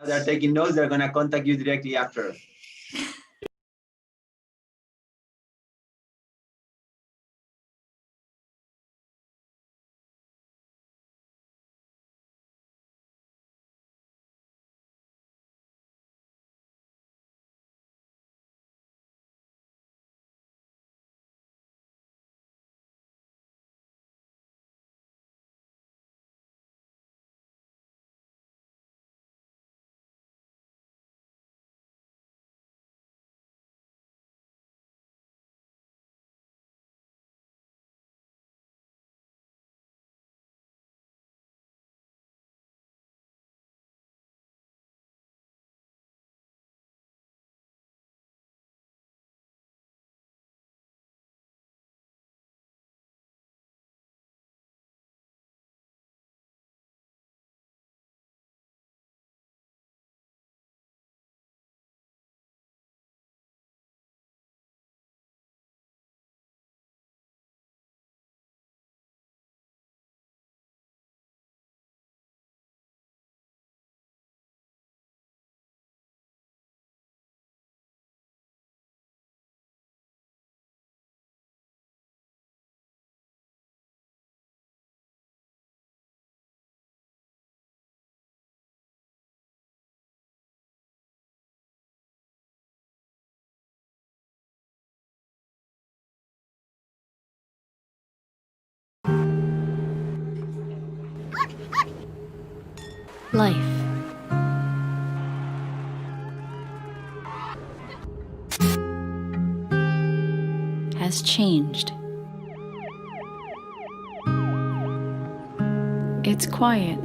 They're taking notes. They're going to contact you directly after. Life has changed. It's quiet,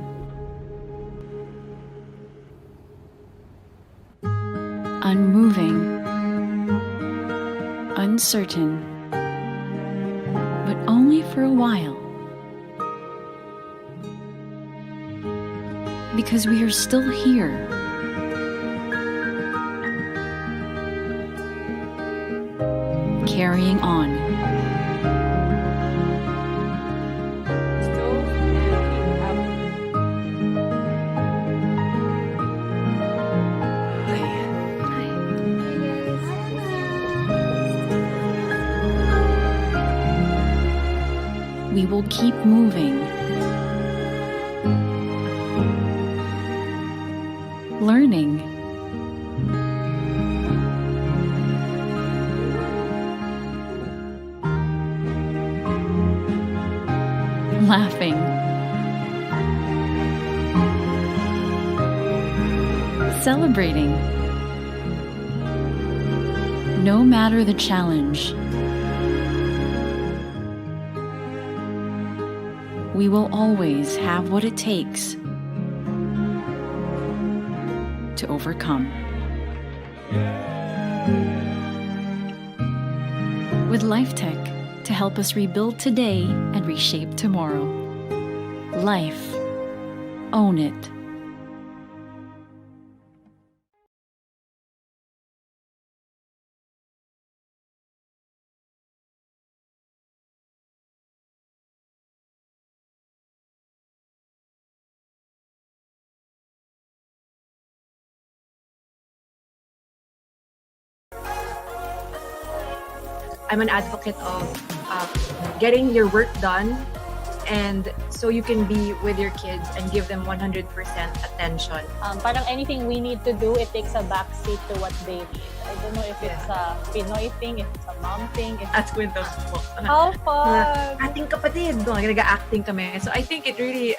unmoving, uncertain, but only for a while. Because we are still here. Carrying on. We will keep moving. Learning. Laughing. Celebrating. No matter the challenge, we will always have what it takes to overcome. With Lifetech to help us rebuild today and reshape tomorrow. Life, own it. I'm an advocate of getting your work done, and so you can be with your kids and give them 100% attention. Parang anything we need to do, it takes a backseat to what they need. I don't know if it's a Pinoy thing, if it's a mom thing. At kwento po. How fun! Ating kapatid, nag-acting kami. So I think it really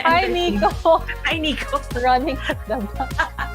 Hi, Nico! Hi, Nico! Running at the back.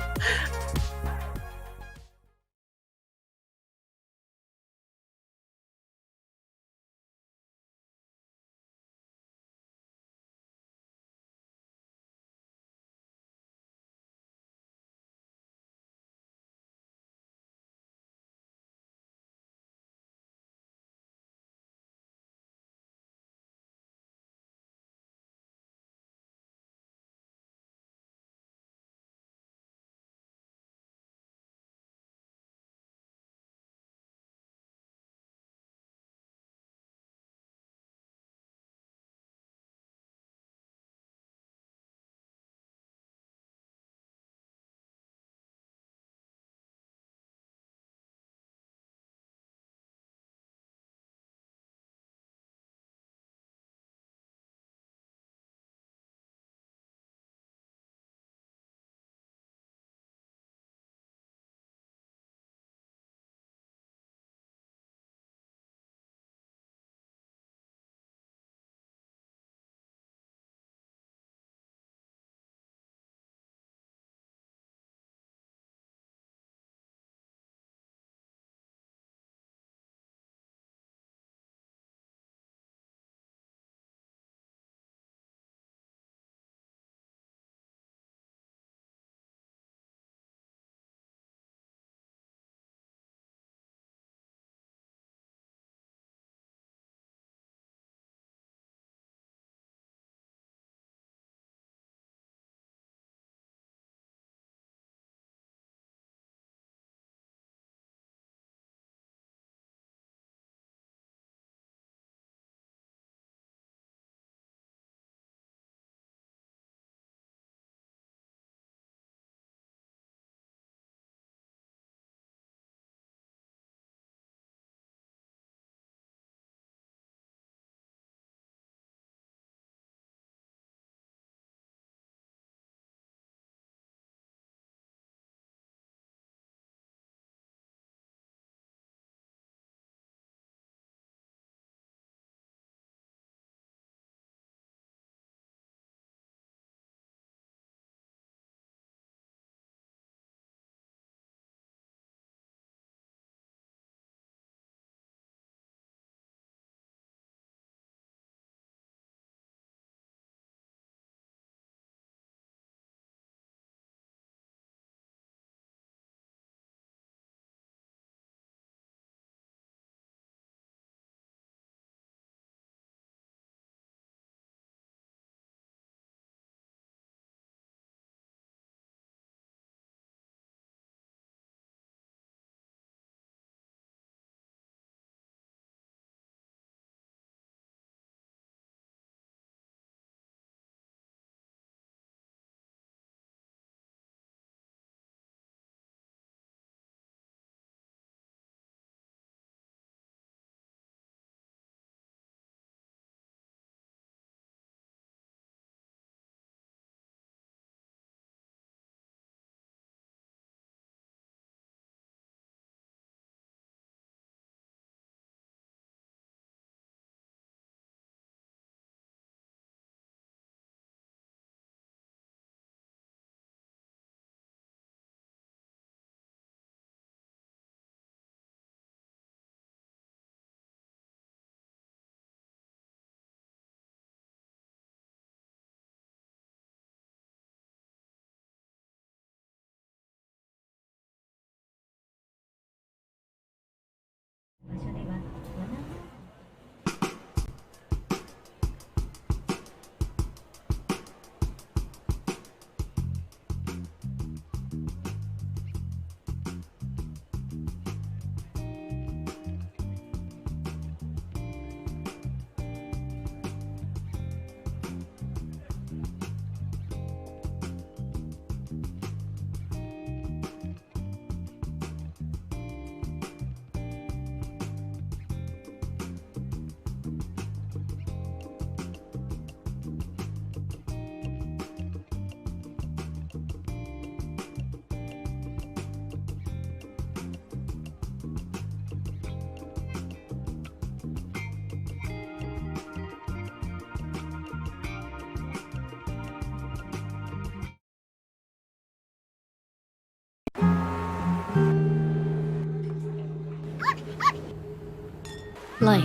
Life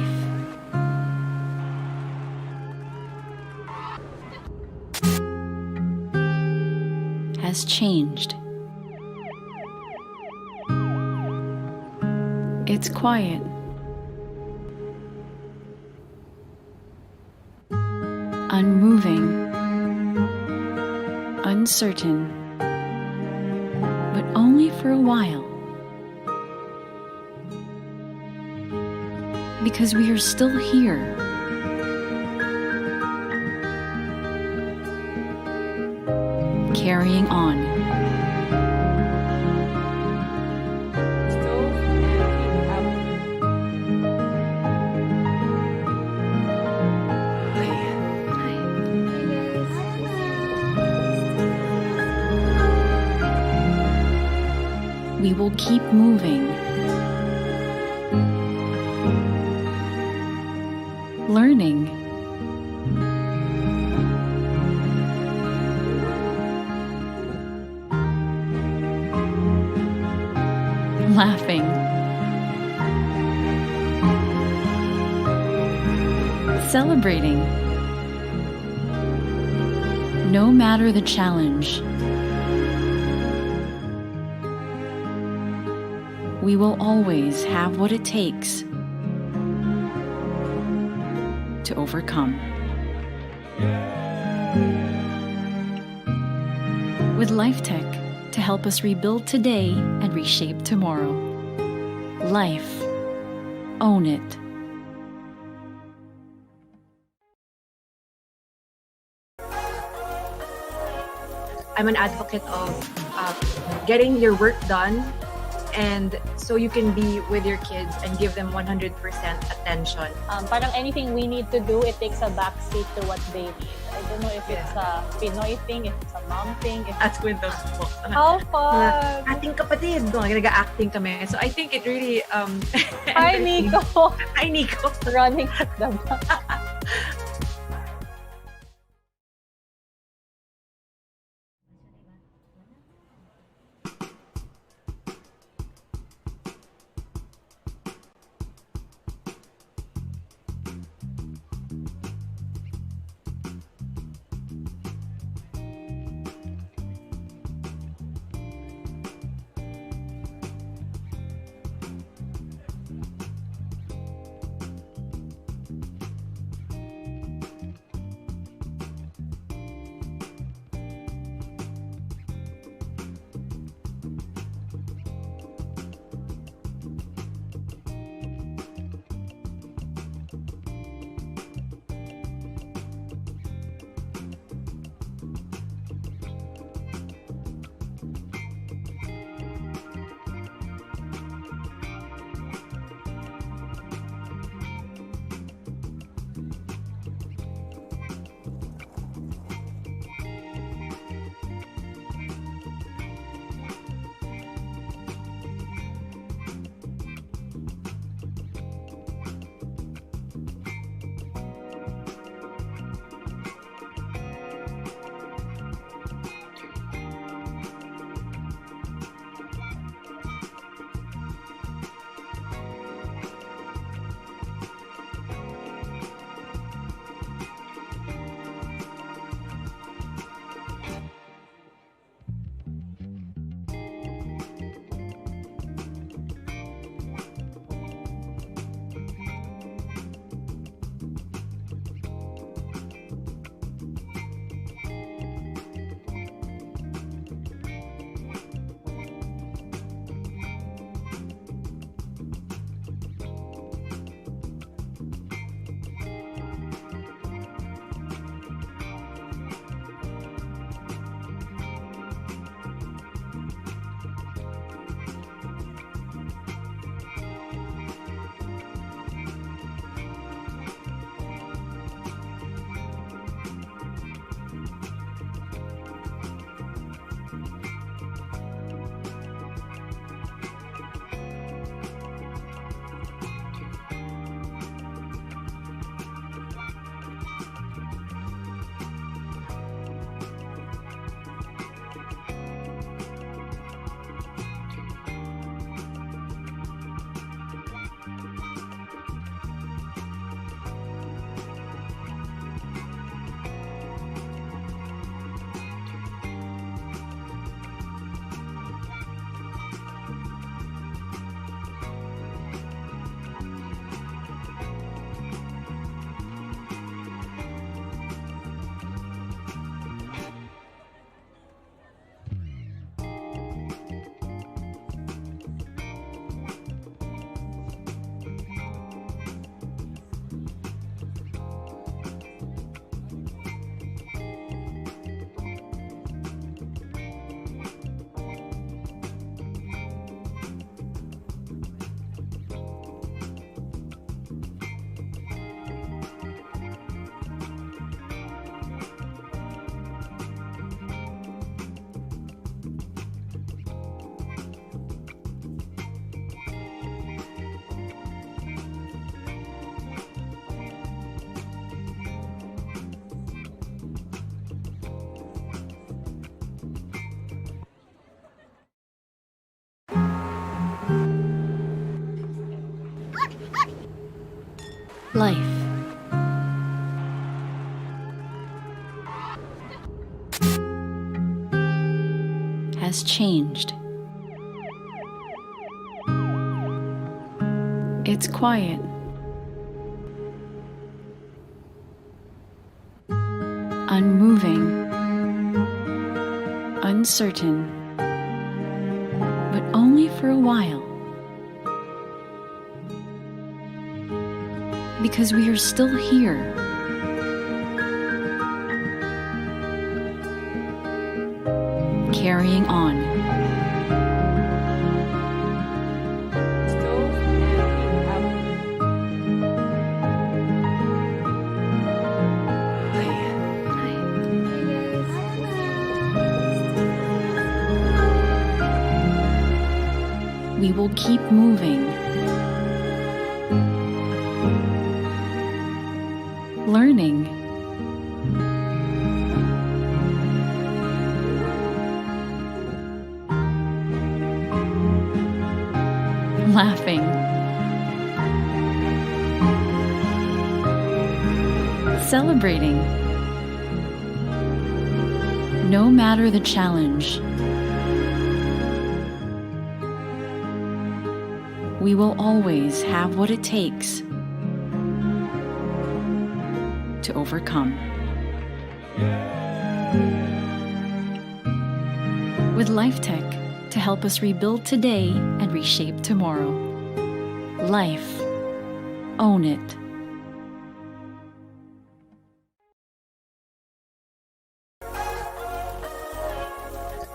has changed. It's quiet. Unmoving. Uncertain. But only for a while. Because we are still here. Carrying on. We will keep moving. Learning. Laughing. Celebrating. No matter the challenge, we will always have what it takes to overcome. With Lifetech to help us rebuild today and reshape tomorrow. Life. Own it. I'm an advocate of getting your work done, and so you can be with your kids and give them 100% attention. Parang anything we need to do, it takes a backseat to what they need. I don't know if it's a Pinoy thing, if it's a mom thing. At kwento po. How fun! Ating kapatid, nag-acting kami. So I think it really Hi, Nico! Hi, Nico! Running at the back. Life has changed. It's quiet. Unmoving. Uncertain. But only for a while. Because we are still here. Carrying on. We will keep moving. Learning. Laughing. Celebrating. No matter the challenge, we will always have what it takes to overcome. With Lifetech to help us rebuild today and reshape tomorrow. Life. Own it.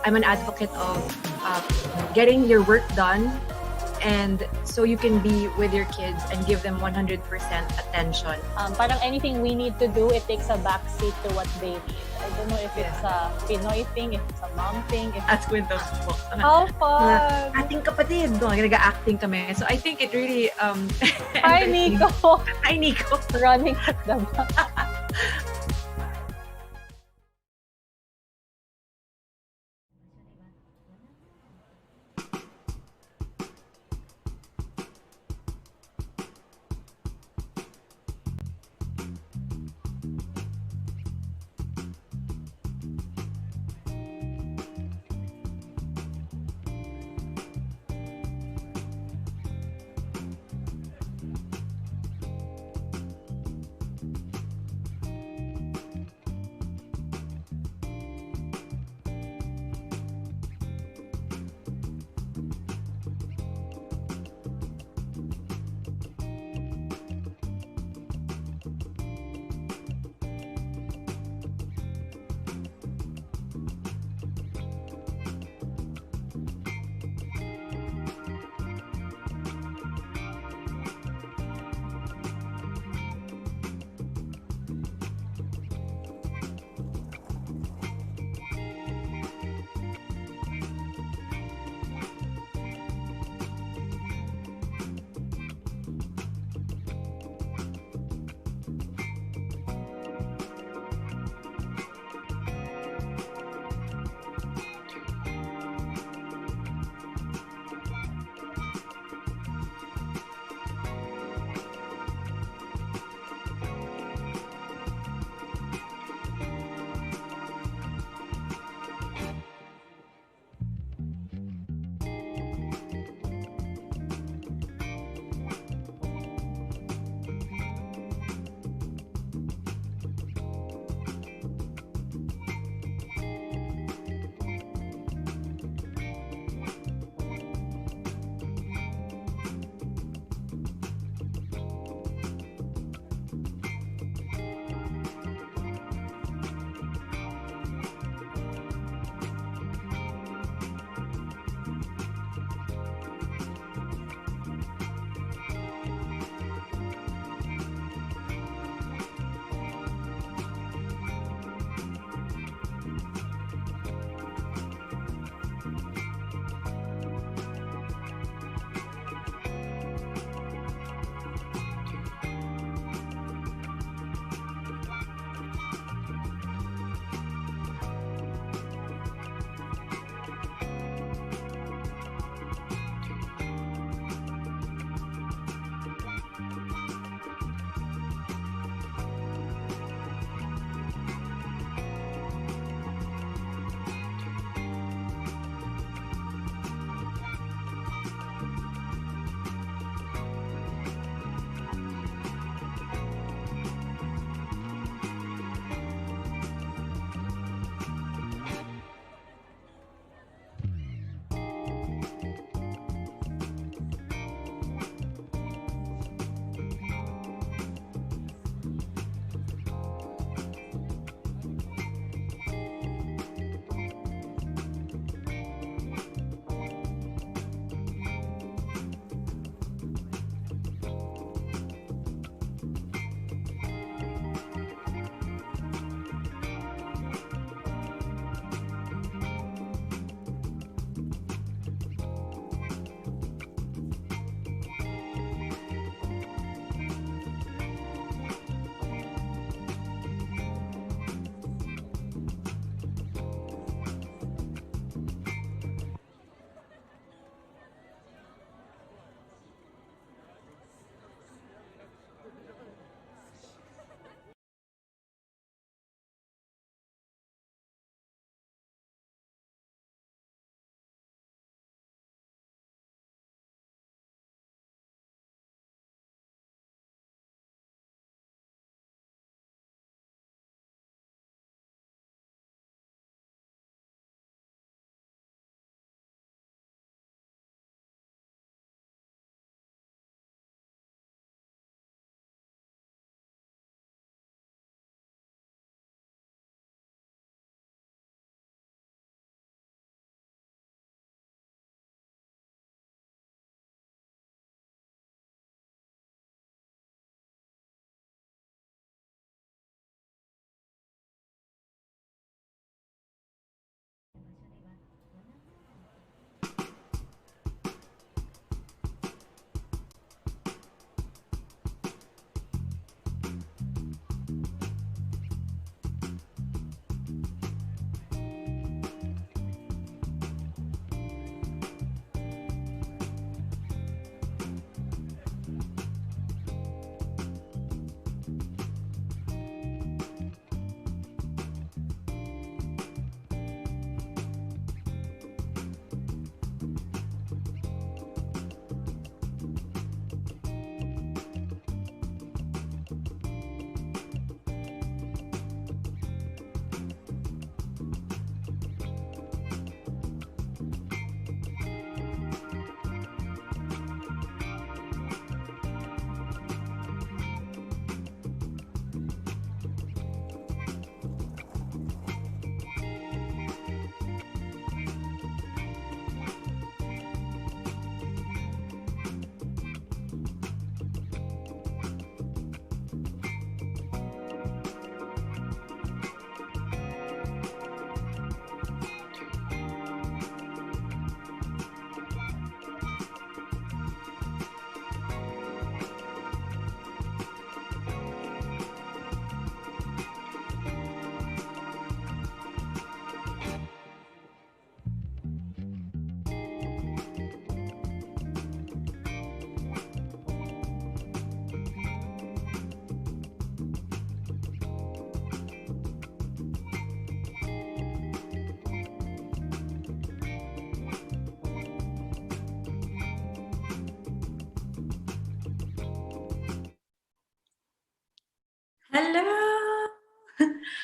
I'm an advocate of getting your work done, and so you can be with your kids and give them 100% attention. Parang anything we need to do, it takes a backseat to what they need. I don't know if it's a Pinoy thing, if it's a mom thing. At kwento po. How fun! Ating kapatid, nag-acting kami. So I think it really... Hi, Nico! Hi, Nico! Running at the back.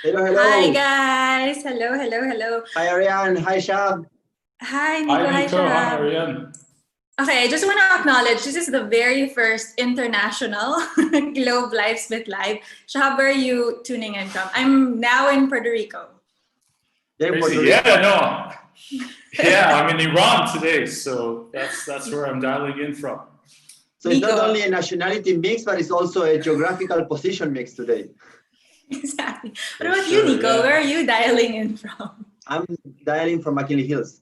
Hello, hello. Hi guys. Hello. Hi, Arriane. Hi, Shahab. Hi Nico. Hi, Nico. Hi, Shahab. Arriane. Okay, I just want to acknowledge this is the very first international Globe Live Smith Live. Shahab, where are you tuning in from? I'm now in Puerto Rico. They're in Puerto Crazy. Rico. Yeah, no. Yeah, I'm in Iran today, so that's where I'm dialing in from. So it's not Nico. only a nationality mix, but it's also a geographical position mix today. Exactly. What For about sure, you, Nico? yeah. Where are you dialing in from? I'm dialing from McKinley Hills.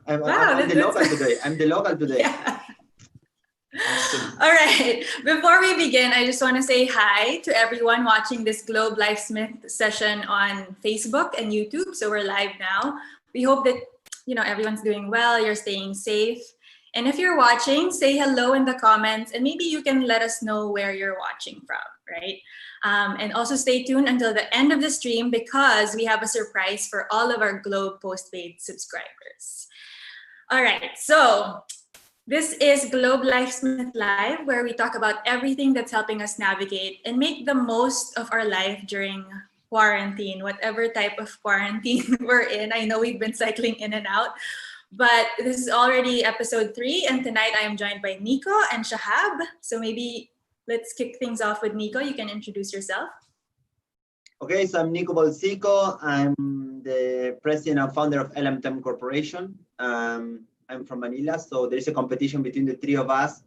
I'm Wow, the local today. I'm the local today. Yeah. Awesome. All right. Before we begin, I just want to say hi to everyone watching this Globe Live Smith session on Facebook and YouTube. So we're live now. We hope that everyone's doing well. You're staying safe. And if you're watching, say hello in the comments, and maybe you can let us know where you're watching from, right? And also stay tuned until the end of the stream because we have a surprise for all of our Globe postpaid subscribers. All right, so this is Globe Life Smith Live, where we talk about everything that's helping us navigate and make the most of our life during quarantine, whatever type of quarantine we're in. I know we've been cycling in and out, but this is already episode 3, and tonight I am joined by Nico and Shahab. So maybe let's kick things off with Nico. You can introduce yourself. Okay, so I'm Nico Bolzico. I'm the president and founder of LM10 Corporation. I'm from Manila, so there's a competition between the three of us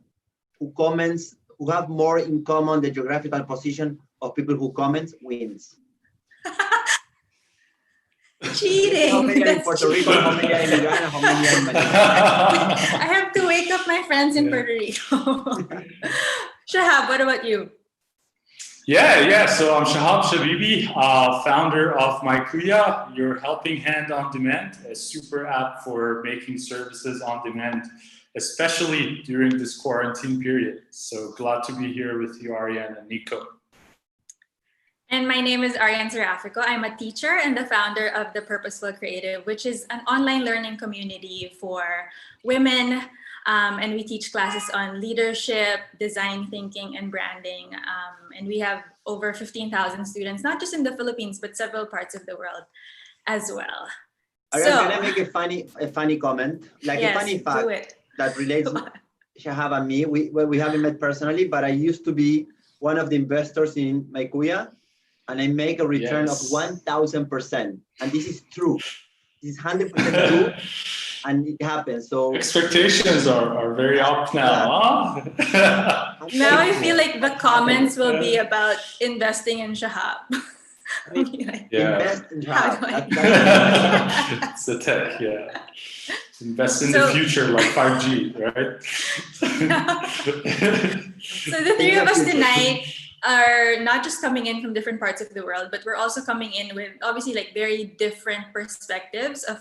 who have more in common the geographical position of people who comments wins. Cheating. How many are in That's Puerto Rico, cheating. how many are in Iran, and how many are in Manila? I have to wake up my friends in Yeah. Puerto Rico. Shahab, what about you? Yeah. So I'm Shahab Shabibi, founder of MyKuya, your helping hand on demand, a super app for making services on demand, especially during this quarantine period. So glad to be here with you, Arriane and Nico. And my name is Arriane Serafico. I'm a teacher and the founder of The Purposeful Creative, which is an online learning community for women. And we teach classes on leadership, design thinking, and branding. And we have over 15,000 students, not just in the Philippines, but several parts of the world as well. Can I make a funny comment? Like yes, a funny fact do it. that relates to Shahab and me. We haven't met personally, but I used to be one of the investors in MyKuya, and I make a return of 1,000%. And this is true. This is 100% true. And it happens. So expectations are very up now. Huh? Now I feel like the comments will be about investing in Shahab. Invest in How Shahab. do I- It's the tech, yeah. Invest in the future like 5G, right? So the three of us tonight are not just coming in from different parts of the world, but we're also coming in with obviously like very different perspectives of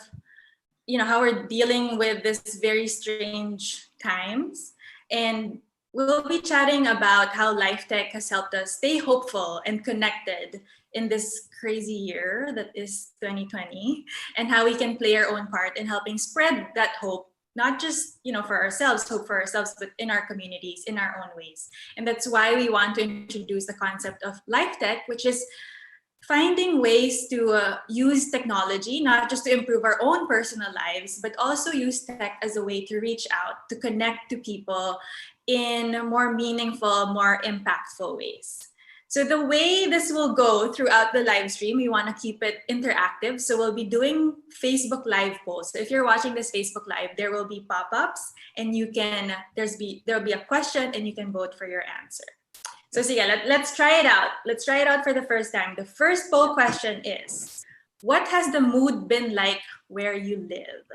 how we're dealing with this very strange times. And we'll be chatting about how Lifetech has helped us stay hopeful and connected in this crazy year that is 2020, and how we can play our own part in helping spread that hope, not just for ourselves, hope for ourselves, but in our communities, in our own ways. And that's why we want to introduce the concept of Lifetech, which is finding ways to use technology, not just to improve our own personal lives, but also use tech as a way to reach out, to connect to people in more meaningful, more impactful ways. So the way this will go throughout the live stream, we want to keep it interactive. So we'll be doing Facebook Live polls. So if you're watching this Facebook Live, there will be pop-ups, and there'll be a question, and you can vote for your answer. So yeah, let's try it out. Let's try it out for the first time. The first poll question is, what has the mood been like where you live?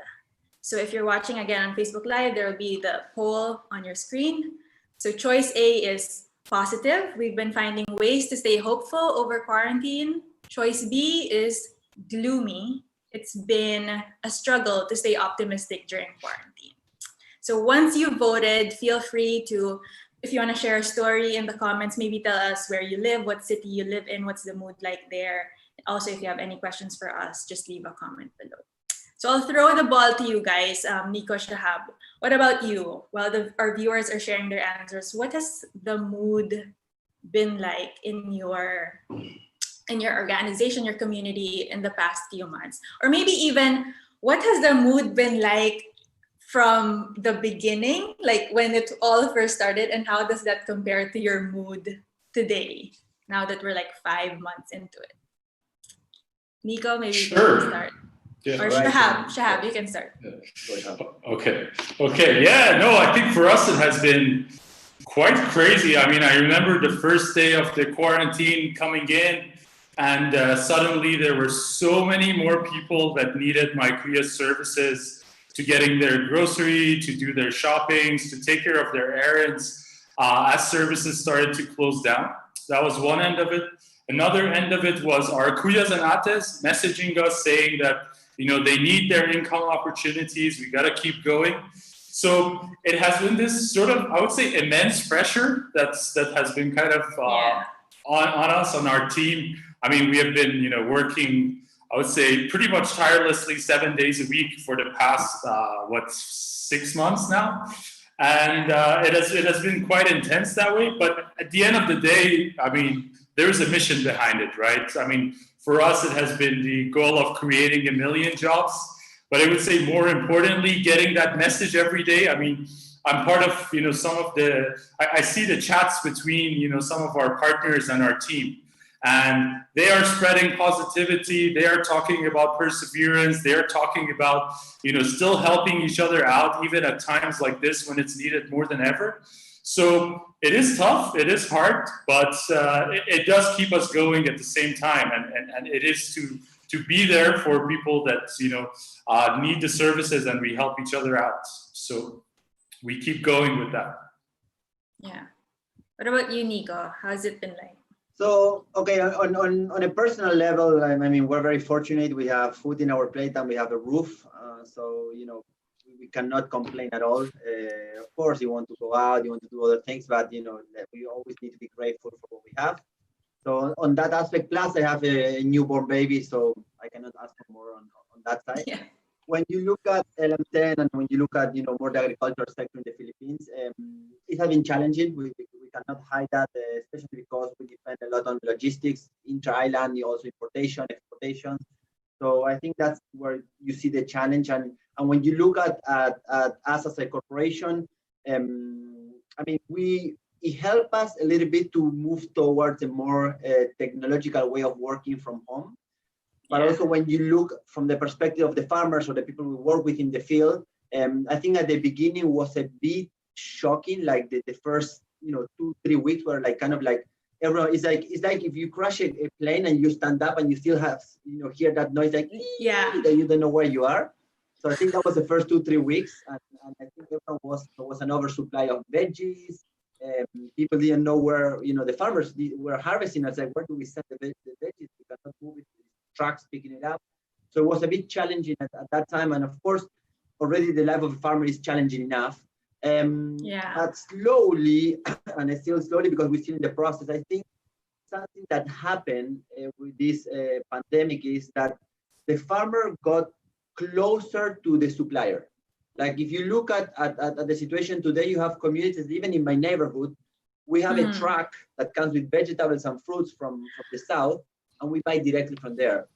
So if you're watching again on Facebook Live, there will be the poll on your screen. So choice A is positive. We've been finding ways to stay hopeful over quarantine. Choice B is gloomy. It's been a struggle to stay optimistic during quarantine. So once you've voted, feel free to, if you want to share a story in the comments, maybe tell us where you live, what city you live in, what's the mood like there. Also, if you have any questions for us, just leave a comment below. So I'll throw the ball to you guys, Nico, Shahab. What about you? While our viewers are sharing their answers, what has the mood been like in your in your organization, your community in the past few months? Or maybe even, what has the mood been like from the beginning, like when it all first started, and how does that compare to your mood today, now that we're like 5 months into it? Nico, maybe you can start. Yeah. Or Shahab, you can start. Yeah. Okay. Yeah, no, I think for us it has been quite crazy. I mean, I remember the first day of the quarantine coming in, and suddenly there were so many more people that needed my Kuya services to getting their grocery, to do their shoppings, to take care of their errands, as services started to close down. That was one end of it. Another end of it was our Kuyas and Ates messaging us saying that, they need their income opportunities. We got to keep going. So it has been this sort of, I would say, immense pressure that has been kind of on us, on our team. I mean, we have been, working, I would say, pretty much tirelessly 7 days a week for the past, 6 months now. And it has been quite intense that way. But at the end of the day, I mean, there's a mission behind it, right? I mean, for us, it has been the goal of creating 1 million jobs. But I would say more importantly, getting that message every day. I mean, I'm part of, some of I see the chats between, some of our partners and our team. And they are spreading positivity. They are talking about perseverance. They are talking about, still helping each other out, even at times like this when it's needed more than ever. So it is tough, it is hard, but it does keep us going at the same time. And it is to be there for people that, need the services, and we help each other out. So we keep going with that. Yeah. What about you, Nico? How's it been like? So, okay, on a personal level, I mean, we're very fortunate. We have food in our plate and we have a roof. So, we cannot complain at all. Of course, you want to go out, you want to do other things, but, we always need to be grateful for what we have. So on that aspect, plus I have a newborn baby, so I cannot ask for more on that side. Yeah. When you look at LM10 and when you look at, more the agricultural sector in the Philippines, it has been challenging. We cannot hide that, especially because we depend a lot on logistics, intra-island, also importation, exportation. So I think that's where you see the challenge. And when you look at us as a corporation, I mean, it helped us a little bit to move towards a more technological way of working from home. But also when you look from the perspective of the farmers or the people we work with in the field, I think at the beginning was a bit shocking, like the first 2-3 weeks were like kind of like everyone is like, it's like if you crash a plane and you stand up and you still have hear that noise like that you don't know where you are. So I think that was the first 2-3 weeks, and I think there was an oversupply of veggies. People didn't know where the farmers were harvesting. I was like, where do we send the veggies? We cannot move it. Trucks picking it up. So it was a bit challenging at that time. And of course, already the life of a farmer is challenging enough. But slowly, and it's still slowly because we're still in the process, I think something that happened with this pandemic is that the farmer got closer to the supplier. Like if you look at the situation today, you have communities, even in my neighborhood, we have a truck that comes with vegetables and fruits from the south, and we buy directly from there.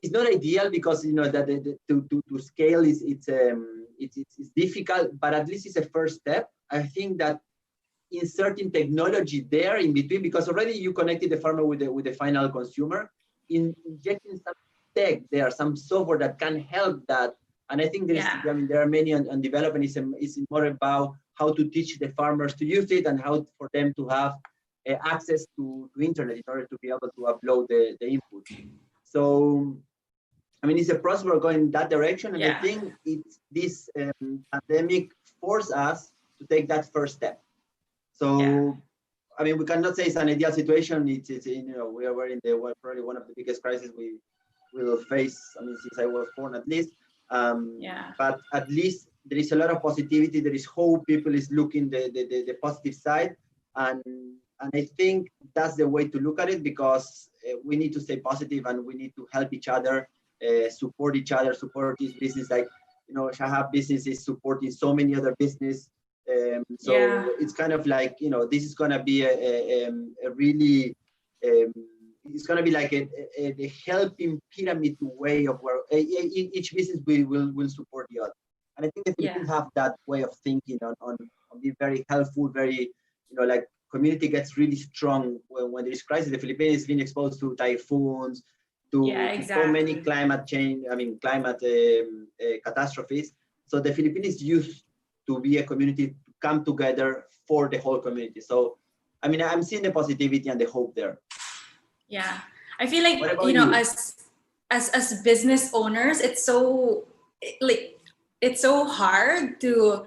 It's not ideal because that to scale it's difficult, but at least it's a first step. I think that inserting technology there in between, because already you connected the farmer with the final consumer, injecting some tech there, some software that can help that. And I think there are many on development. It's more about how to teach the farmers to use it and how for them to have access to internet in order to be able to upload the input. So, I mean, it's a process we're going in that direction. And I think this pandemic forced us to take that first step. So, I mean, we cannot say it's an ideal situation. It's we are in probably one of the biggest crises we will face. I mean, since I was born at least. But at least there is a lot of positivity. There is hope. People is looking the positive side, and I think that's the way to look at it, because we need to stay positive and we need to help each other, support each other, support this business. Like Shahab business is supporting so many other business. It's kind of like this is gonna be a really it's going to be like a helping pyramid way of where each business will support the other. And I think the Philippines have that way of thinking on being very helpful, very, like community gets really strong when there is crisis. The Philippines is being exposed to typhoons, to so many climate catastrophes. So the Philippines used to be a community to come together for the whole community. So, I mean, I'm seeing the positivity and the hope there. Yeah, I feel like, as business owners, it's so hard to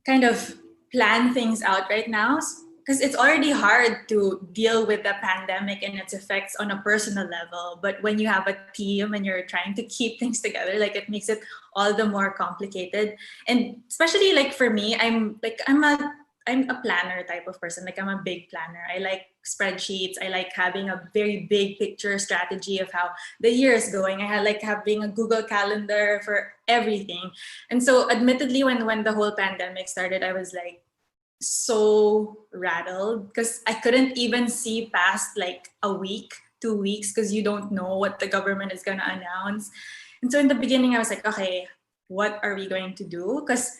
kind of plan things out right now, because it's already hard to deal with the pandemic and its effects on a personal level. But when you have a team and you're trying to keep things together, like, it makes it all the more complicated. And especially like for me, I'm a planner type of person. Like, I'm a big planner. I like spreadsheets. I like having a very big picture strategy of how the year is going. I like having a Google Calendar for everything. And so admittedly, when the whole pandemic started, I was like so rattled, because I couldn't even see past like a week, 2 weeks, because you don't know what the government is going to announce. And so in the beginning, I was like, okay, what are we going to do? Because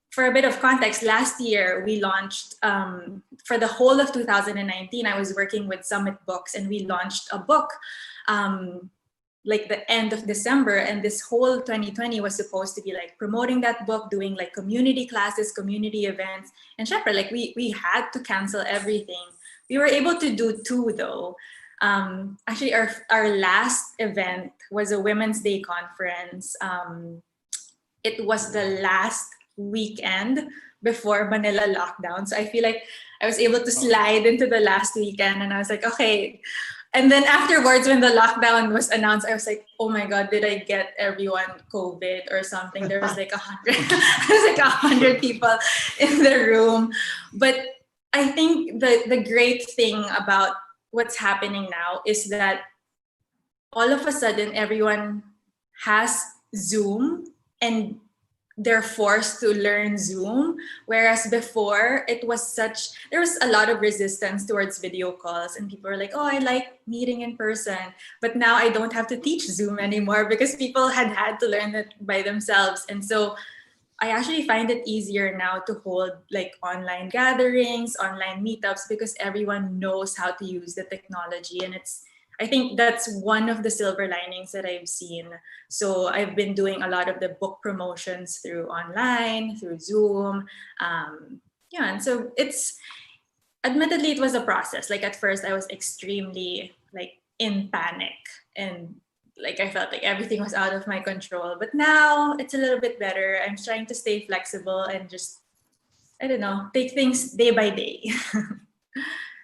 for a bit of context, last year we launched, for the whole of 2019, I was working with Summit Books, and we launched a book like the end of December. And this whole 2020 was supposed to be like promoting that book, doing like community classes, community events. And syempre, like we had to cancel everything. We were able to do 2 though. Actually, our last event was a Women's Day conference. It was the last weekend before Manila lockdown. So I feel like I was able to slide into the last weekend, and I was like, okay. And then afterwards, when the lockdown was announced, I was like, oh my God, did I get everyone COVID or something? There was like 100 people in the room. But I think the great thing about what's happening now is that all of a sudden everyone has Zoom and they're forced to learn Zoom, whereas before there was a lot of resistance towards video calls, and people were like, oh, I like meeting in person. But now I don't have to teach Zoom anymore, because people had to learn it by themselves. And so I actually find it easier now to hold like online gatherings, online meetups, because everyone knows how to use the technology. And I think that's one of the silver linings that I've seen. So I've been doing a lot of the book promotions through online, through Zoom. And so admittedly, it was a process. Like at first I was extremely like in panic, and like I felt like everything was out of my control. But now it's a little bit better. I'm trying to stay flexible and just, I don't know, take things day by day.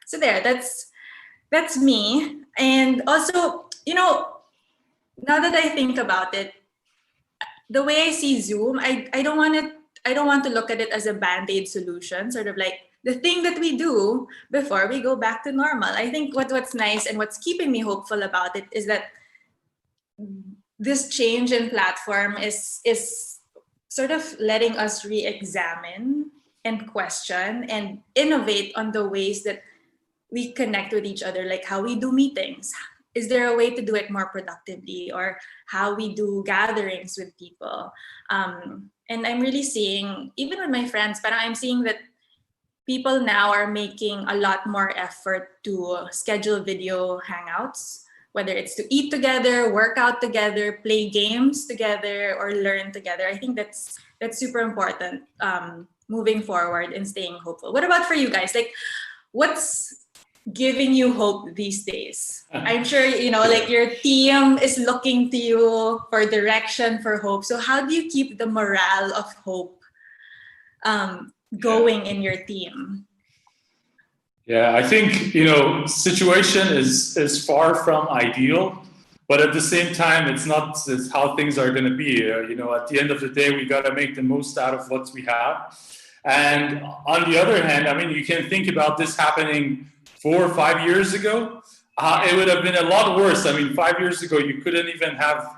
So that's me. And also, now that I think about it, the way I see Zoom, I don't want to look at it as a band-aid solution, sort of like the thing that we do before we go back to normal. I think what's nice and what's keeping me hopeful about it is that this change in platform is sort of letting us re-examine and question and innovate on the ways that we connect with each other, like how we do meetings. Is there a way to do it more productively, or how we do gatherings with people? And I'm really seeing, even with my friends, but I'm seeing that people now are making a lot more effort to schedule video hangouts, whether it's to eat together, work out together, play games together, or learn together. I think that's super important moving forward and staying hopeful. What about for you guys? Like, what's giving you hope these days? I'm sure, like your team is looking to you for direction, for hope. So how do you keep the morale of hope going in your team? Yeah, I think, situation is far from ideal, but at the same time, it's how things are going to be. At the end of the day, we got to make the most out of what we have. And on the other hand, I mean, you can think about this happening 4 or 5 years ago. It would have been a lot worse. I mean, 5 years ago, you couldn't even have,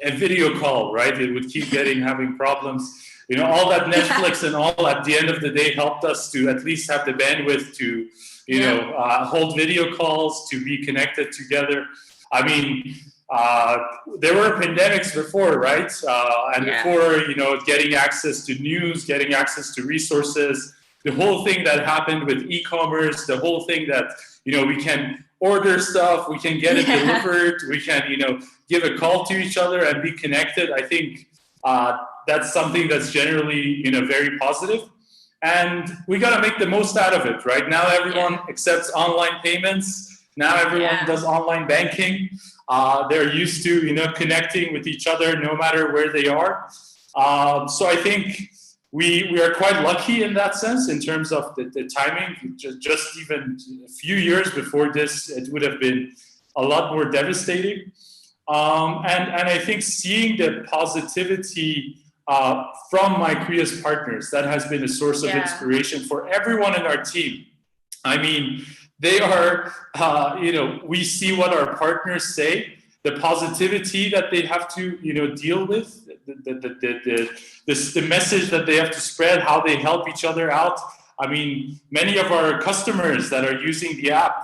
a video call, right? It would keep having problems. All that Netflix and all at the end of the day helped us to at least have the bandwidth to hold video calls to be connected together. I mean, there were pandemics before, right? And before, getting access to news, getting access to resources, the whole thing that happened with e-commerce, the whole thing that, we can order stuff, we can get it delivered, we can, give a call to each other and be connected. I think that's something that's generally, very positive. And we got to make the most out of it, right? Now everyone accepts online payments. Now everyone does online banking. They're used to, connecting with each other no matter where they are. So I think we are quite lucky in that sense in terms of the timing. Just even a few years before this, it would have been a lot more devastating. And I think seeing the positivity from my Kriya's partners, that has been a source of inspiration for everyone in our team. I mean, they are, we see what our partners say, the positivity that they have to, deal with, the message that they have to spread, how they help each other out. I mean, many of our customers that are using the app,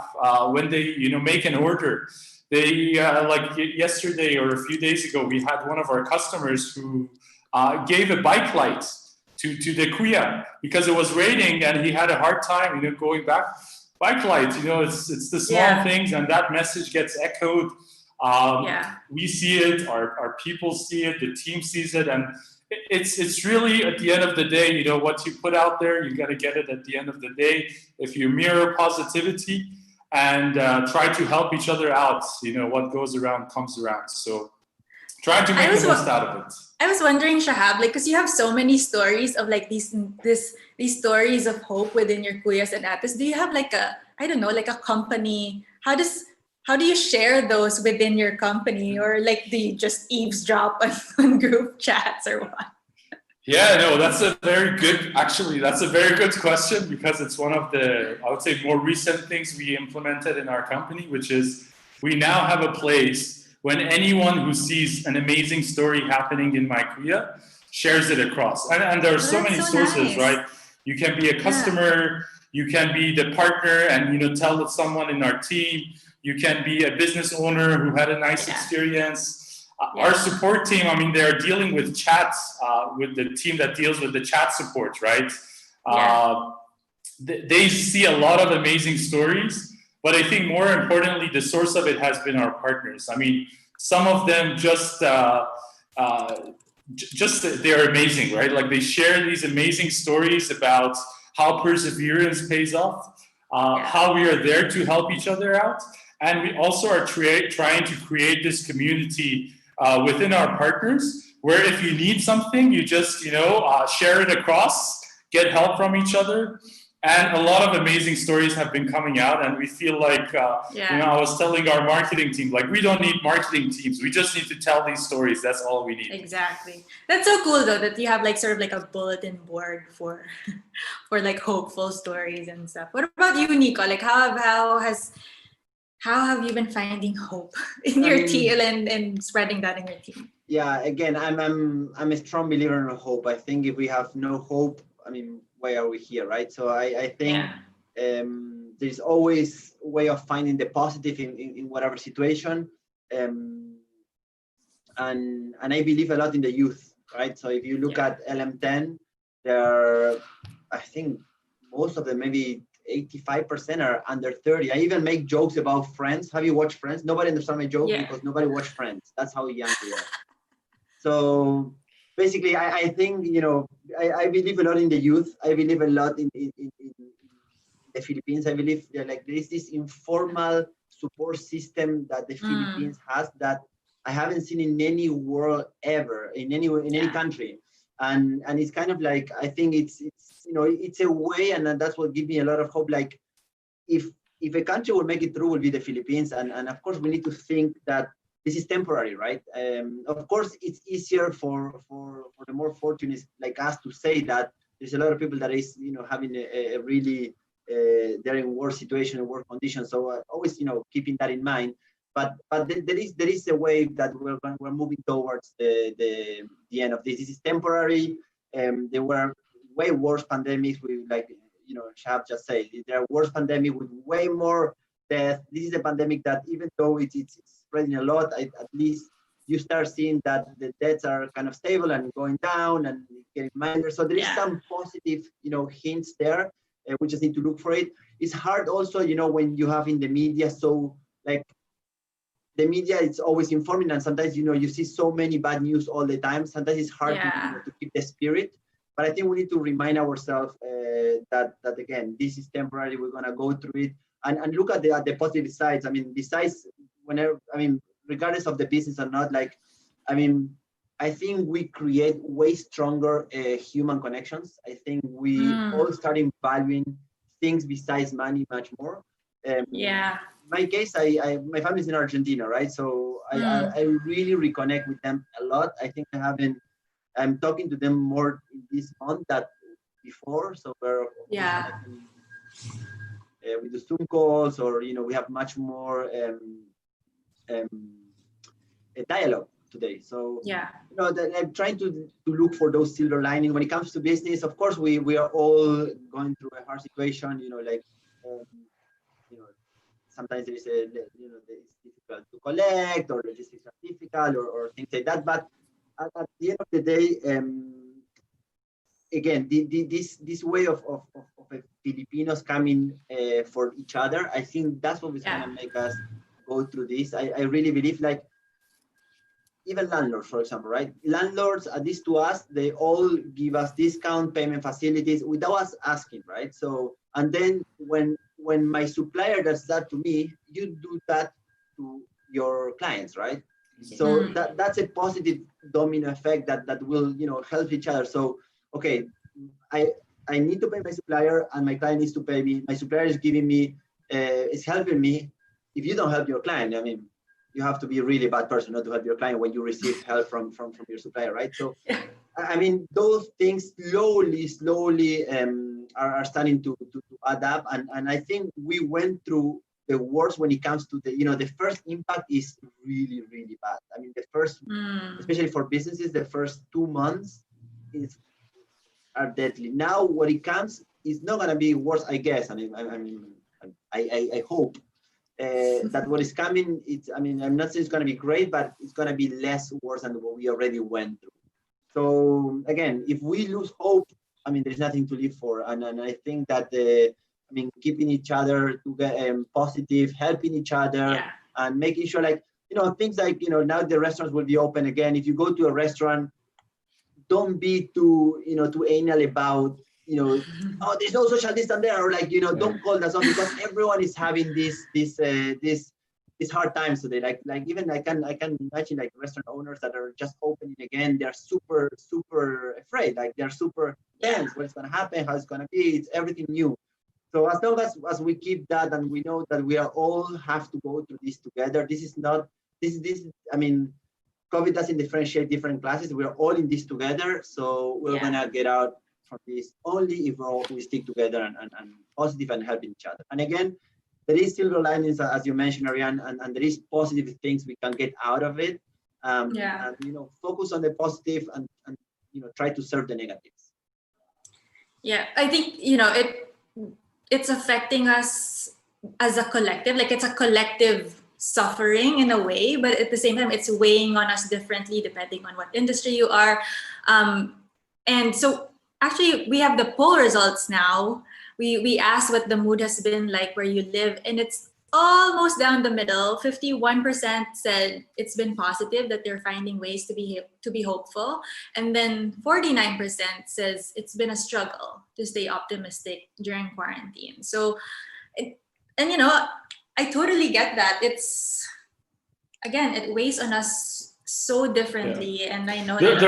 when they, make an order, they, like yesterday or a few days ago, we had one of our customers who gave a bike light to the Kriya because it was raining and he had a hard time, going back. Bike light, it's the small things, and that message gets echoed. We see it, our people see it, the team sees it, and it's really, at the end of the day, what you put out there, you got to get it at the end of the day. If you mirror positivity and try to help each other out, what goes around comes around. So try to make the most out of it. I was wondering, Shahab, because you have so many stories of these stories of hope within your Kuyas and Ates. Do you have a company? How do you share those within your company, or do you just eavesdrop on group chats or what? Yeah, no, that's a very good question, because it's one of the, I would say, more recent things we implemented in our company, which is we now have a place when anyone who sees an amazing story happening in my Kriya shares it across. And there are so many sources, right? You can be a customer, you can be the partner and, tell someone in our team, you can be a business owner who had a nice experience. Our support team, I mean, they're dealing with chats, with the team that deals with the chat support, right? They see a lot of amazing stories. But I think more importantly, the source of it has been our partners. I mean, some of them just they're amazing, right? They share these amazing stories about how perseverance pays off, how we are there to help each other out. And we also are trying to create this community within our partners, where if you need something, you just, share it across, get help from each other. And a lot of amazing stories have been coming out, and we feel like, I was telling our marketing team, we don't need marketing teams. We just need to tell these stories. That's all we need. Exactly. That's so cool, though, that you have a bulletin board for hopeful stories and stuff. What about you, Nico? How have you been finding hope in your team and spreading that in your team? Yeah, again, I'm a strong believer in hope. I think if we have no hope, I mean, why are we here, right? So I think there's always a way of finding the positive in whatever situation. And I believe a lot in the youth, right? So if you look at LM10, I think most of them, maybe 85% are under 30. I even make jokes about Friends. Have you watched Friends? Nobody understands my joke because nobody watched Friends. That's how young they are. So basically, I think, I believe a lot in the youth. I believe a lot in the Philippines. I believe there is this informal support system that the Philippines has that I haven't seen in any world ever, in any country. And it's kind of I think it's a way, and that's what gives me a lot of hope. If a country will make it through, will be the Philippines. And of course, we need to think that this is temporary, right? Of course, it's easier for the more fortunate like us to say that there's a lot of people that is, having a really, they're in worse situation, worse conditions. So always, keeping that in mind. But there is a wave that we're moving towards the end of this. This is temporary. There were way worse pandemics with Shahab just said, there are worse pandemic with way more death. This is a pandemic that even though it's spreading a lot, at least you start seeing that the deaths are kind of stable and going down and getting minor. So there is some positive, hints there. We just need to look for it. It's hard also, when you have in the media, so like the media is always informing, and sometimes, you see so many bad news all the time. Sometimes it's hard to keep the spirit. But I think we need to remind ourselves that again, this is temporary. We're gonna go through it and look at the positive sides. I mean, besides regardless of the business or not, I think we create way stronger human connections. I think we all starting valuing things besides money much more. My case, my family's in Argentina, right? So I really reconnect with them a lot. I think I'm talking to them more this month than before. So we do Zoom calls, or we have much more a dialogue today. So I'm trying to look for those silver lining when it comes to business. Of course, we are all going through a hard situation. Sometimes there is it's difficult to collect, or logistics are difficult, or things like that. But at the end of the day, again, this way of Filipinos coming for each other, I think that's what is going to make us go through this. I really believe, like, even landlords, for example, right? Landlords, at least to us, they all give us discount payment facilities without us asking, right? So, and then when my supplier does that to me, you do that to your clients, right? So that's a positive domino effect that will, help each other. So, okay, I need to pay my supplier, and my client needs to pay me. My supplier is giving me, is helping me. If you don't help your client, I mean, you have to be a really bad person not to help your client when you receive help from your supplier, right? So, I mean, those things slowly are starting to add up, and I think we went through the worst when it comes to the first impact is really, really bad. I mean, the first, especially for businesses, the first 2 months are deadly. Now, what it comes is not going to be worse, I guess. I hope that what is coming, I'm not saying it's going to be great, but it's going to be less worse than what we already went through. So again, if we lose hope, there's nothing to live for. And I think that keeping each other positive, helping each other, and making sure, like, things like, now the restaurants will be open again. If you go to a restaurant, don't be too anal about, oh, there's no social distance there, or like, don't call that on, because everyone is having this hard times today. Like even I can imagine, like, restaurant owners that are just opening again, they're super afraid, like they're super tense. What's going to happen? How it's going to be? It's everything new. So as long as we keep that, and we know that we are all have to go through this together. COVID doesn't differentiate different classes. We're all in this together. So we're gonna get out from this only if we stick together and positive and helping each other. And again, there is silver linings, as you mentioned, Arriane, and there is positive things we can get out of it. And focus on the positive and try to serve the negatives. Yeah, I think it's affecting us as a collective. Like, it's a collective suffering in a way, but at the same time, it's weighing on us differently depending on what industry you are. And so actually, we have the poll results now. We asked what the mood has been like where you live, and it's almost down the middle. 51% said it's been positive, that they're finding ways to be hopeful, and then 49% says it's been a struggle to stay optimistic during quarantine. So, I totally get that. It's, again, it weighs on us so differently, and I know that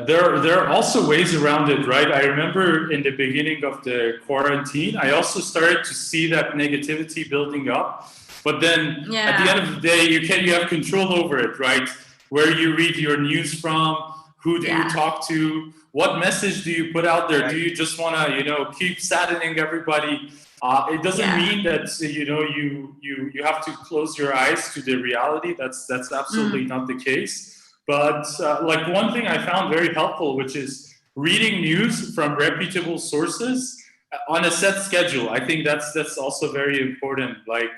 there are also ways around it, right? I remember in the beginning of the quarantine, I also started to see that negativity building up. But then at the end of the day, you have control over it, right? Where you read your news from, who do you talk to, what message do you put out there? Right. Do you just want to, keep saddening everybody? It doesn't mean that you have to close your eyes to the reality. That's absolutely not the case. But like one thing I found very helpful, which is reading news from reputable sources on a set schedule. I think that's also very important. Like,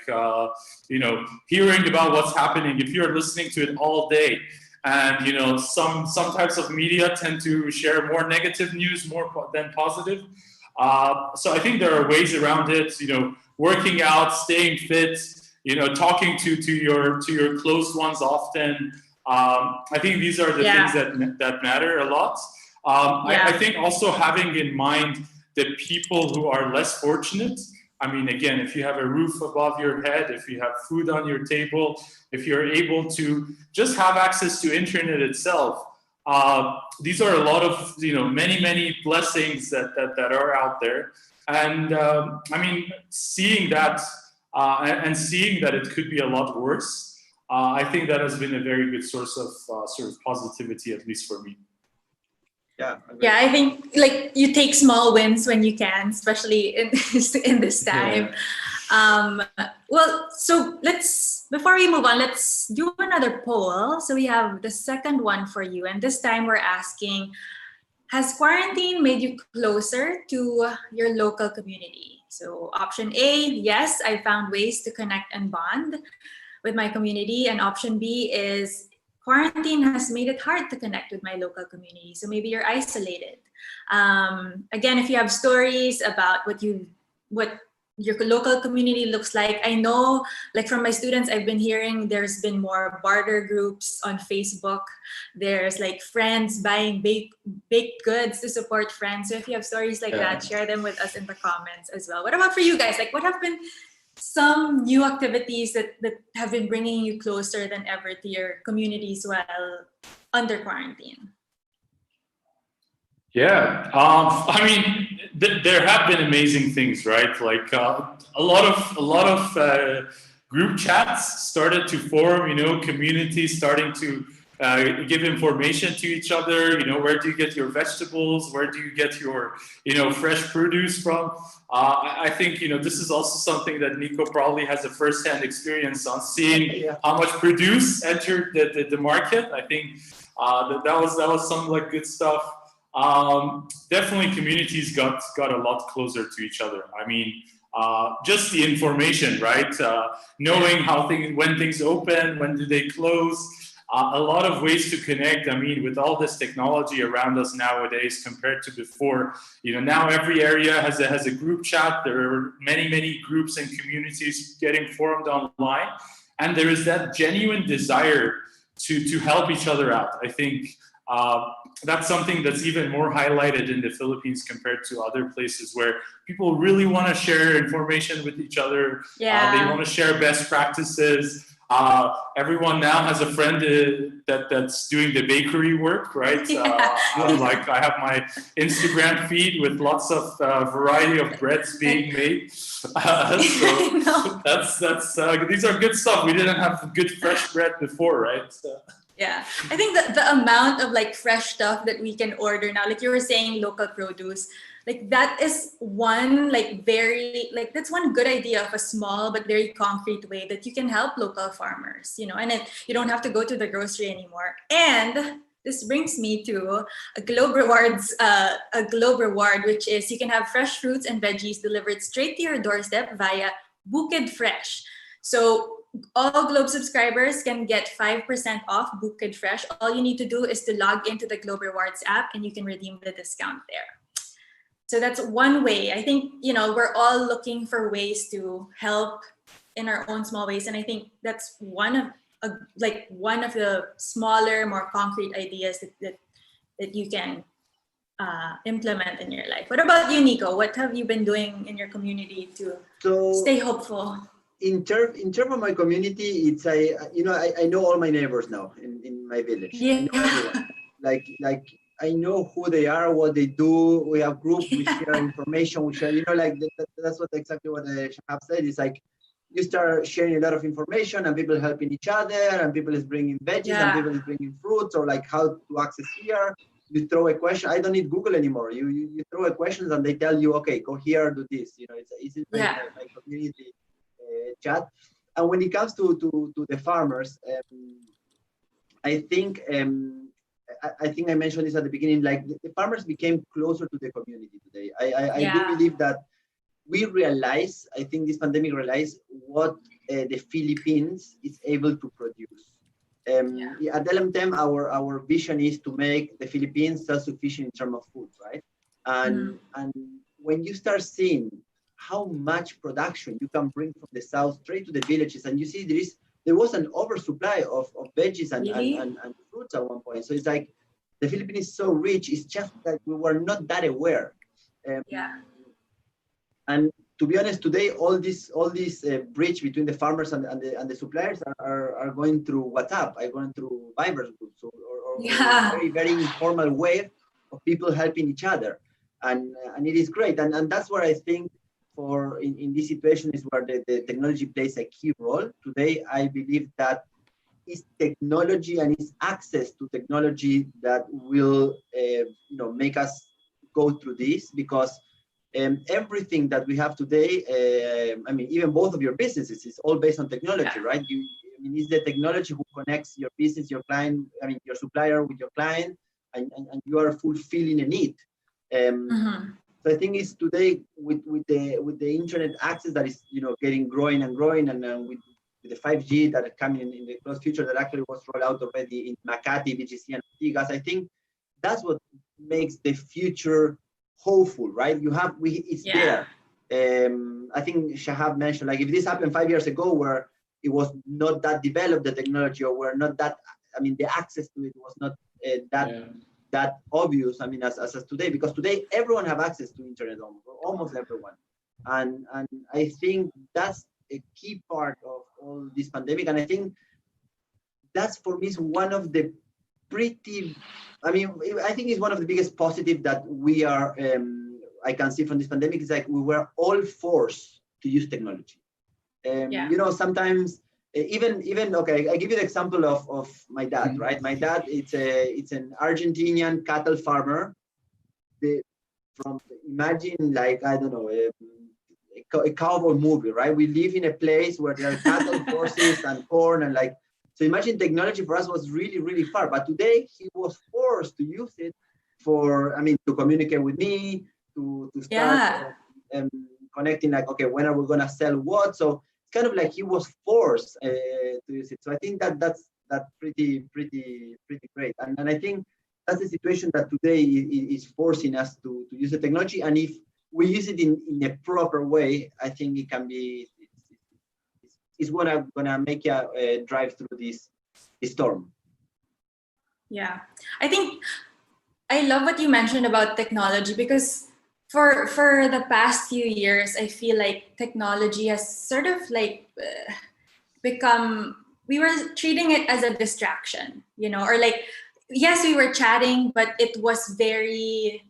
hearing about what's happening. If you're listening to it all day, and some types of media tend to share more negative news more than positive. So I think there are ways around it. Working out, staying fit. Talking to your close ones often. I think these are the things that matter a lot. I think also having in mind the people who are less fortunate. I mean, again, if you have a roof above your head, if you have food on your table, if you're able to just have access to internet itself, these are a lot of, many blessings that are out there. And I mean, seeing that and seeing that it could be a lot worse, I think that has been a very good source of sort of positivity, at least for me. Yeah, I think like you take small wins when you can, especially in this time. Well, so before we move on, let's do another poll. So we have the second one for you, and this time we're asking, has quarantine made you closer to your local community? So option A, yes, I found ways to connect and bond with my community, and option B is quarantine has made it hard to connect with my local community. So maybe you're isolated. Again, if you have stories about what your local community looks like. I know, like from my students, I've been hearing there's been more barter groups on Facebook. There's like friends buying baked goods to support friends. So if you have stories like that, share them with us in the comments as well. What about for you guys? Like, what have been some new activities that have been bringing you closer than ever to your communities while under quarantine? Yeah, I mean, there have been amazing things, right? Like a lot of group chats started to form. Communities starting to give information to each other. Where do you get your vegetables? Where do you get your fresh produce from? I think this is also something that Nico probably has a first-hand experience on, seeing how much produce entered the market. I think that was some like good stuff. Definitely communities got a lot closer to each other. I mean, just the information, right? Knowing when things open, when do they close, a lot of ways to connect. I mean, with all this technology around us nowadays compared to before, now every area has a group chat. There are many groups and communities getting formed online, and there is that genuine desire to help each other out. I think that's something that's even more highlighted in the Philippines compared to other places where people really want to share information with each other. They want to share best practices. Everyone now has a friend that's doing the bakery work, right? I have my Instagram feed with lots of variety of breads being made. So that's these are good stuff. We didn't have good fresh bread before, right? So. Yeah, I think the amount of like fresh stuff that we can order now, like you were saying, local produce, like that is one that's one good idea of a small but very concrete way that you can help local farmers, and then you don't have to go to the grocery anymore. And this brings me to a Globe reward, which is you can have fresh fruits and veggies delivered straight to your doorstep via Bukid Fresh. So all Globe subscribers can get 5% off Bukid Fresh. All you need to do is to log into the Globe Rewards app and you can redeem the discount there. So that's one way. I think, we're all looking for ways to help in our own small ways. And I think that's one of the smaller, more concrete ideas that you can implement in your life. What about you, Nico? What have you been doing in your community to stay hopeful? In terms of my community, it's I know all my neighbors now in my village. Yeah. I know everyone. Like I know who they are, what they do. We have groups, we share information, we share. That's exactly what Shahab said. It's like you start sharing a lot of information, and people helping each other, and people is bringing veggies, and people is bringing fruits, or like how to access here. You throw a question. I don't need Google anymore. You throw a question, and they tell you, okay, go here, do this. It's easy. My community chat. And when it comes to the farmers, I think I think I mentioned this at the beginning, like the farmers became closer to the community today. I do Yeah. believe that we realize, I think this pandemic realized what the Philippines is able to produce. At LMTEM, our vision is to make the Philippines self-sufficient in terms of food, right? And when you start seeing how much production you can bring from the south straight to the villages, and you see there was an oversupply of veggies and fruits at one point. So it's like the Philippines is so rich, it's just that we were not that aware. And to be honest, today all this bridge between the farmers and the suppliers are going through WhatsApp, are going through Viber groups, or very, very informal way of people helping each other. And it is great. And that's where I think in this situation is where the technology plays a key role. Today, I believe that it's technology and it's access to technology that will make us go through this, because everything that we have today, I mean, even both of your businesses, is all based on technology, right? It's the technology who connects your business, your client, I mean, your supplier with your client, and you are fulfilling a need. So I think it's today with the internet access that is getting growing and growing, and with the 5G that are coming in the close future, that actually was rolled out already in Makati, BGC, and Tigas. I think that's what makes the future hopeful, right? It's there. I think Shahab mentioned, like, if this happened 5 years ago, where it was not that developed, the technology, or were not that, I mean, the access to it was not that obvious, I mean, as today, because today everyone have access to internet, almost everyone. And I think that's a key part of all this pandemic. And I think that's, for me, is one of the I think it's one of the biggest positive that we are, I can see from this pandemic, is like we were all forced to use technology. Sometimes even okay, I give you the example of my dad, right? My dad, it's an Argentinian cattle farmer. Imagine, like, I don't know, a cowboy movie, right? We live in a place where there are cattle, horses, and corn, and like, so imagine technology for us was really, really far. But today he was forced to use it to communicate with me, to start connecting, like, okay, when are we gonna sell what? So it's kind of like he was forced to use it. So I think that's pretty great. And I think that's the situation that today is forcing us to use the technology. And if we use it in a proper way, I think it can be, it's gonna make you drive through this storm. Yeah, I think I love what you mentioned about technology, because for the past few years, I feel like technology has sort of like become, we were treating it as a distraction, or like, yes, we were chatting, but it was very,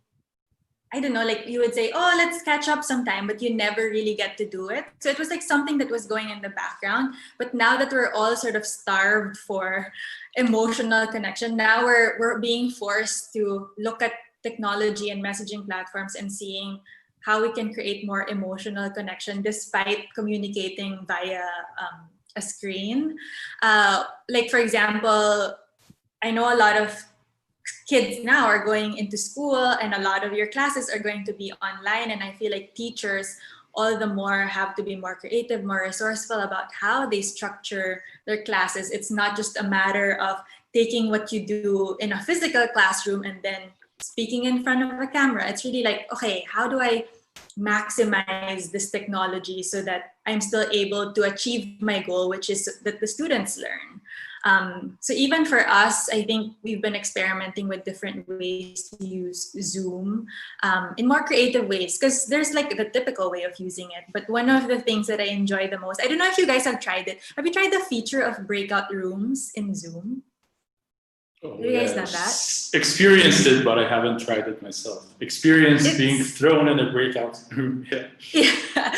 I don't know, like you would say, oh, let's catch up sometime, but you never really get to do it. So it was like something that was going in the background. But now that we're all sort of starved for emotional connection, now we're being forced to look at technology and messaging platforms and seeing how we can create more emotional connection despite communicating via a screen. Like, for example, I know a lot of kids now are going into school, and a lot of your classes are going to be online, and I feel like teachers all the more have to be more creative, more resourceful about how they structure their classes. It's not just a matter of taking what you do in a physical classroom and then speaking in front of a camera. It's really like, okay, how do I maximize this technology so that I'm still able to achieve my goal, which is that the students learn. So even for us, I think we've been experimenting with different ways to use Zoom in more creative ways, because there's like the typical way of using it. But one of the things that I enjoy the most, I don't know if you guys have tried it. Have you tried the feature of breakout rooms in Zoom? Oh, have you guys done that? Experienced it, but I haven't tried it myself. Being thrown in a breakout room. Yeah.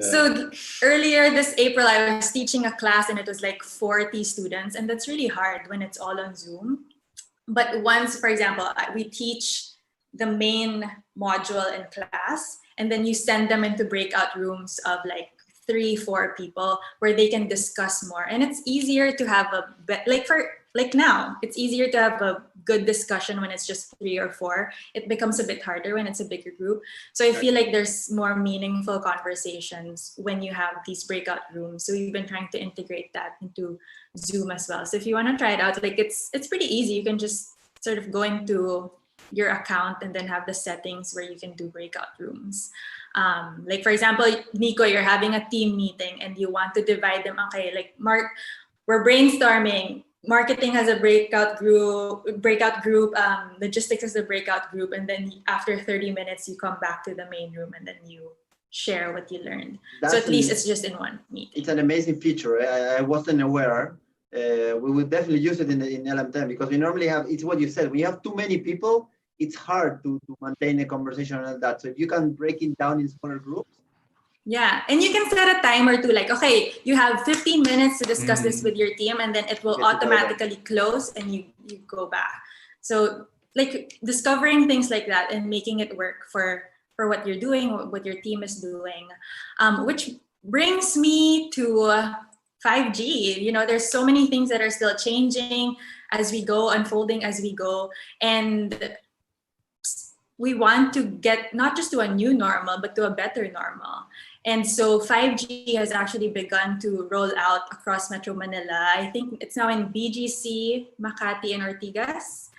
So earlier this April, I was teaching a class and it was like 40 students, and that's really hard when it's all on Zoom. But once, for example, we teach the main module in class, and then you send them into breakout rooms of like 3-4 people where they can discuss more. And it's easier to have like like now, it's easier to have a good discussion when it's just 3 or 4. It becomes a bit harder when it's a bigger group. So I feel like there's more meaningful conversations when you have these breakout rooms. So we've been trying to integrate that into Zoom as well. So if you want to try it out, like it's pretty easy. You can just sort of go into your account and then have the settings where you can do breakout rooms. Like for example, Nico, you're having a team meeting and you want to divide them. Okay, like Mark, we're brainstorming. Marketing has a breakout group, logistics has a breakout group, and then after 30 minutes, you come back to the main room and then you share what you learned. So at least it's just in one meeting. It's an amazing feature. I wasn't aware. We would definitely use it in LM10 because we normally have, it's what you said, we have too many people, it's hard to maintain a conversation on that. So if you can break it down in smaller groups. Yeah, and you can set a timer to like, okay, you have 15 minutes to discuss this with your team, and then it will automatically close and you go back. So like discovering things like that and making it work for what you're doing, what your team is doing, which brings me to 5G. You know, there's so many things that are still changing as we go, unfolding as we go, and we want to get not just to a new normal, but to a better normal. And so 5G has actually begun to roll out across Metro Manila. I think it's now in BGC, Makati, and Ortigas.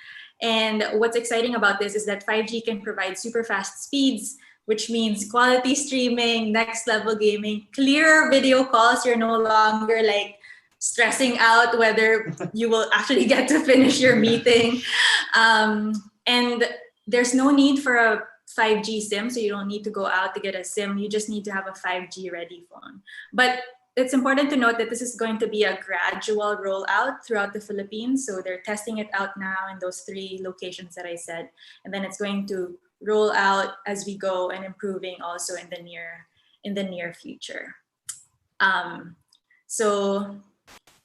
And what's exciting about this is that 5G can provide super fast speeds, which means quality streaming, next level gaming, clearer video calls. You're no longer like stressing out whether you will actually get to finish your meeting. And there's no need for a 5G SIM, so you don't need to go out to get a SIM. You just need to have a 5G ready phone. But it's important to note that this is going to be a gradual rollout throughout the Philippines. So they're testing it out now in those 3 locations that I said. And then it's going to roll out as we go and improving also in the near future. So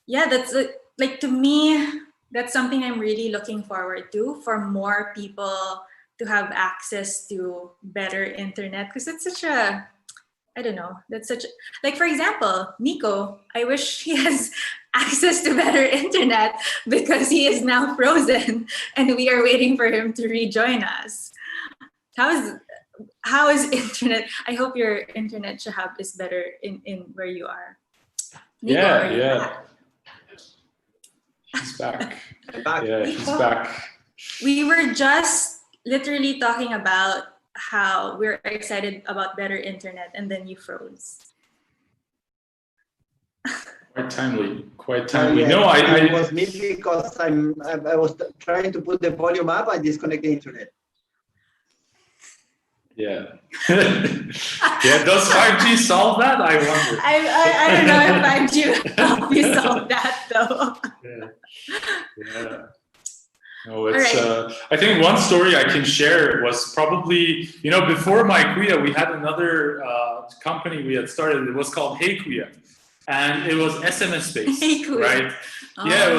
yeah, that's like, to me, that's something I'm really looking forward to, for more people to have access to better internet, because it's such a, I don't know, that's such, like for example, Nico, I wish he has access to better internet because he is now frozen and we are waiting for him to rejoin us. How is internet? I hope your internet, Shahab, is better in where you are. Nico, yeah. He's back. Yeah, he's back. We were just literally talking about how we're excited about better internet, and then you froze. Quite timely. Yeah, No, it was me because I was trying to put the volume up. I disconnect the internet. Yeah. Yeah. Does 5G solve that? I wonder. I don't know if 5G will help you solve that though. Yeah. No, it's. Right. I think one story I can share was probably, you know, before my Kuya, we had another company we had started. It was called Hey Kuya, and it was SMS based, Hey Kuya. right? Oh. Yeah,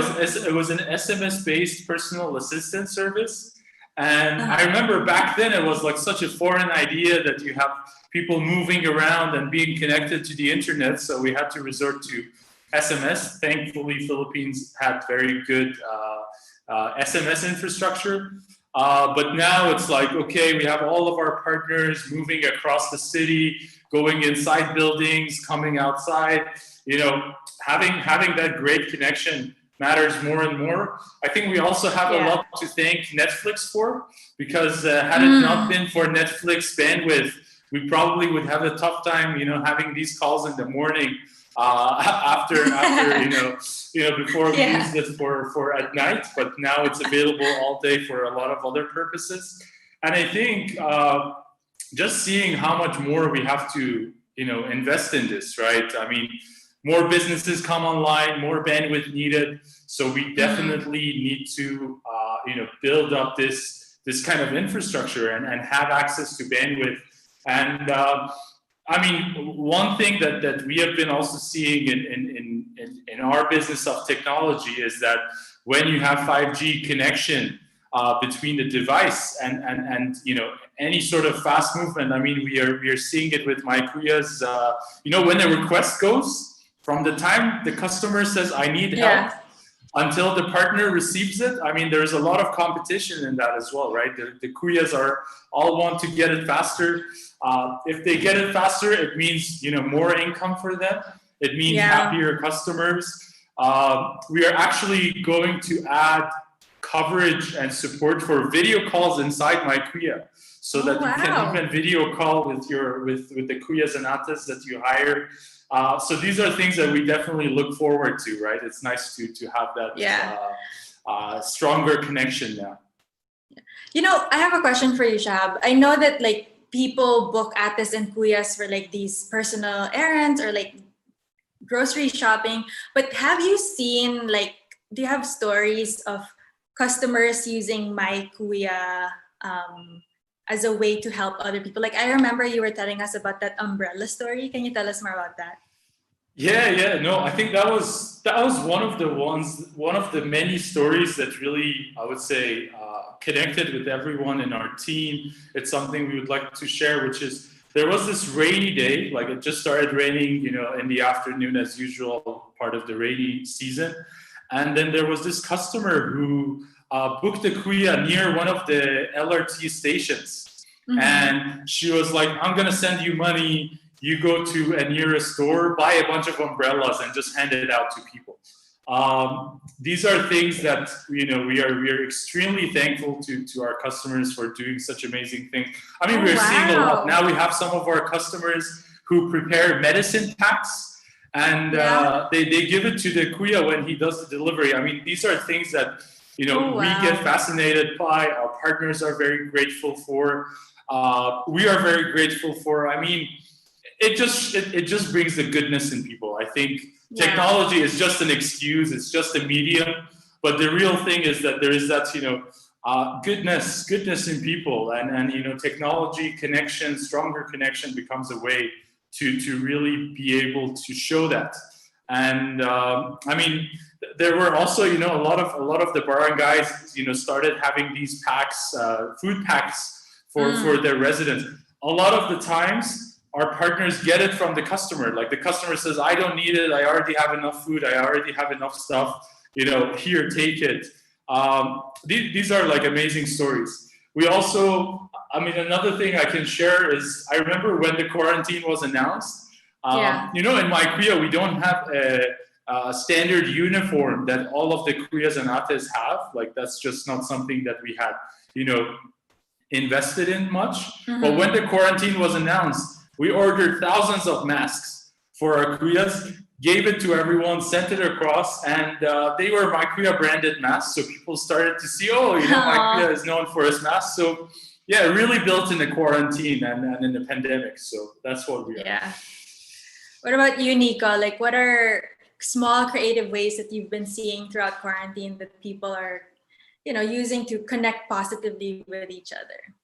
it was an SMS based personal assistant service. And I remember back then it was like such a foreign idea that you have people moving around and being connected to the internet. So we had to resort to SMS. Thankfully, Philippines had very good SMS infrastructure. But now it's like, okay, we have all of our partners moving across the city, going inside buildings, coming outside, you know, having that great connection matters more and more. I think we also have a lot to thank Netflix for, because had it not been for Netflix bandwidth, we probably would have a tough time, you know, having these calls in the morning after you know, before we used it for at night, but now it's available all day for a lot of other purposes. And I think just seeing how much more we have to, you know, invest in this, right? I mean, more businesses come online, more bandwidth needed. So we definitely need to, you know, build up this kind of infrastructure and have access to bandwidth. And I mean, one thing that we have been also seeing in our business of technology is that when you have 5G connection between the device and you know, any sort of fast movement. I mean, we are seeing it with my Kuyas. You know, when a request goes, from the time the customer says, I need help, until the partner receives it. I mean, there's a lot of competition in that as well, right? The Kuyas are all want to get it faster. If they get it faster, it means, you know, more income for them. It means happier customers. We are actually going to add coverage and support for video calls inside my Kuya, so that you can even video call with the Kuyas and Atas that you hire. So these are things that we definitely look forward to, right? It's nice to have that stronger connection now. You know, I have a question for you, Shahab. I know that like people book Atas and Kuyas for like these personal errands or like grocery shopping, but have you seen, like, do you have stories of customers using My Kuya as a way to help other people? Like, I remember you were telling us about that umbrella story. Can you tell us more about that? Yeah. No, I think that was one of the many stories that really, I would say, connected with everyone in our team. It's something we would like to share, which is, there was this rainy day, like it just started raining, you know, in the afternoon as usual, part of the rainy season. And then there was this customer who booked a Kuya near one of the LRT stations. Mm-hmm. And she was like, I'm going to send you money. You go to a nearest store, buy a bunch of umbrellas and just hand it out to people. These are things that, you know, we are extremely thankful to our customers for doing such amazing things. I mean, we're seeing a lot. Now we have some of our customers who prepare medicine packs, and they give it to the Kuya when he does the delivery. I mean, these are things that, you know, we get fascinated by. Our partners are very grateful for. We are very grateful for. I mean, it just brings the goodness in people. I think technology is just an excuse. It's just a medium. But the real thing is that there is that, you know, goodness in people, and you know, technology connection, stronger connection becomes a way to really be able to show that. And I mean, there were also, you know, a lot of the barangays, you know, started having these packs, food packs for their residents. A lot of the times, our partners get it from the customer. Like, the customer says, I don't need it. I already have enough food. I already have enough stuff. You know, here, take it. These are like amazing stories. We also, I mean, another thing I can share is, I remember when the quarantine was announced, you know, in my Kuya, we don't have a standard uniform that all of the Kuyas and Ates have. Like, that's just not something that we had, you know, invested in much. Mm-hmm. But when the quarantine was announced, we ordered thousands of masks for our Kuyas, gave it to everyone, sent it across, and they were My Kuya branded masks. So people started to see, oh, you know, My Kuya is known for his masks. So yeah, really built in the quarantine and in the pandemic. So that's what we are. Yeah. What about you, Nico? Like, what are small creative ways that you've been seeing throughout quarantine that people are, you know, using to connect positively with each other?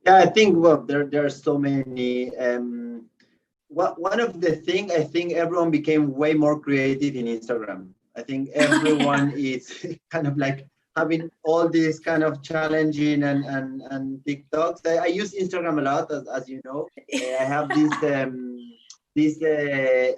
Yeah, I think, well, there are so many. One of the things, I think everyone became way more creative in Instagram. I think everyone is kind of like having all these kind of challenging and TikToks. I use Instagram a lot, as you know. I have this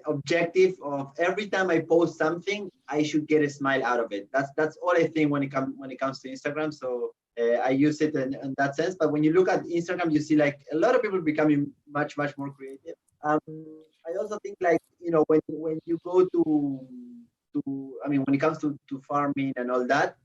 objective of every time I post something, I should get a smile out of it. That's all I think when it comes to Instagram. So I use it in that sense. But when you look at Instagram, you see like a lot of people becoming much more creative. I also think, like, you know, when you go to I mean, when it comes to farming and all that,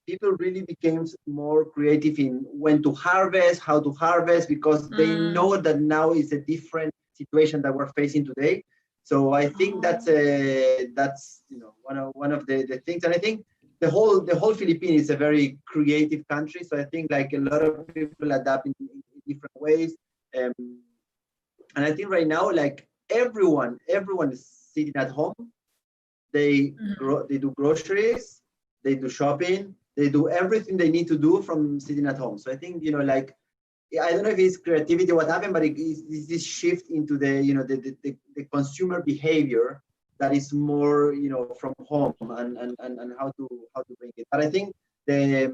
people really became more creative in when to harvest, how to harvest, because they know that now is a different situation that we're facing today. So I think that's you know, one of the things. And I think the whole Philippines is a very creative country. So I think like a lot of people adapt in different ways. And I think right now, like everyone is sitting at home. They do groceries, they do shopping, they do everything they need to do from sitting at home. So I think, you know, like, I don't know if it's creativity, what happened, but it is this shift into the, you know, the consumer behavior that is more, you know, from home and how to bring it. But I think as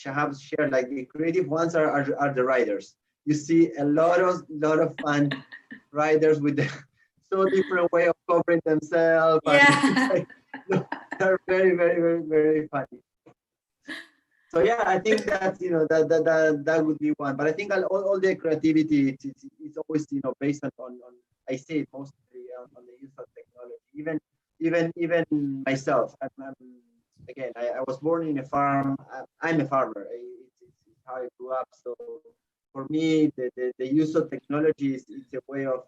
Shahab shared, like the creative ones are the riders. You see a lot of fun riders with the so different way of covering themselves. Yeah. They're very, very, very, very funny. So yeah, I think that that would be one. But I think all the creativity it's always based on I say it mostly on the use of technology. Even myself, again, I was born in a farm. I'm a farmer. It's how I grew up. So for me, the use of technology is a way of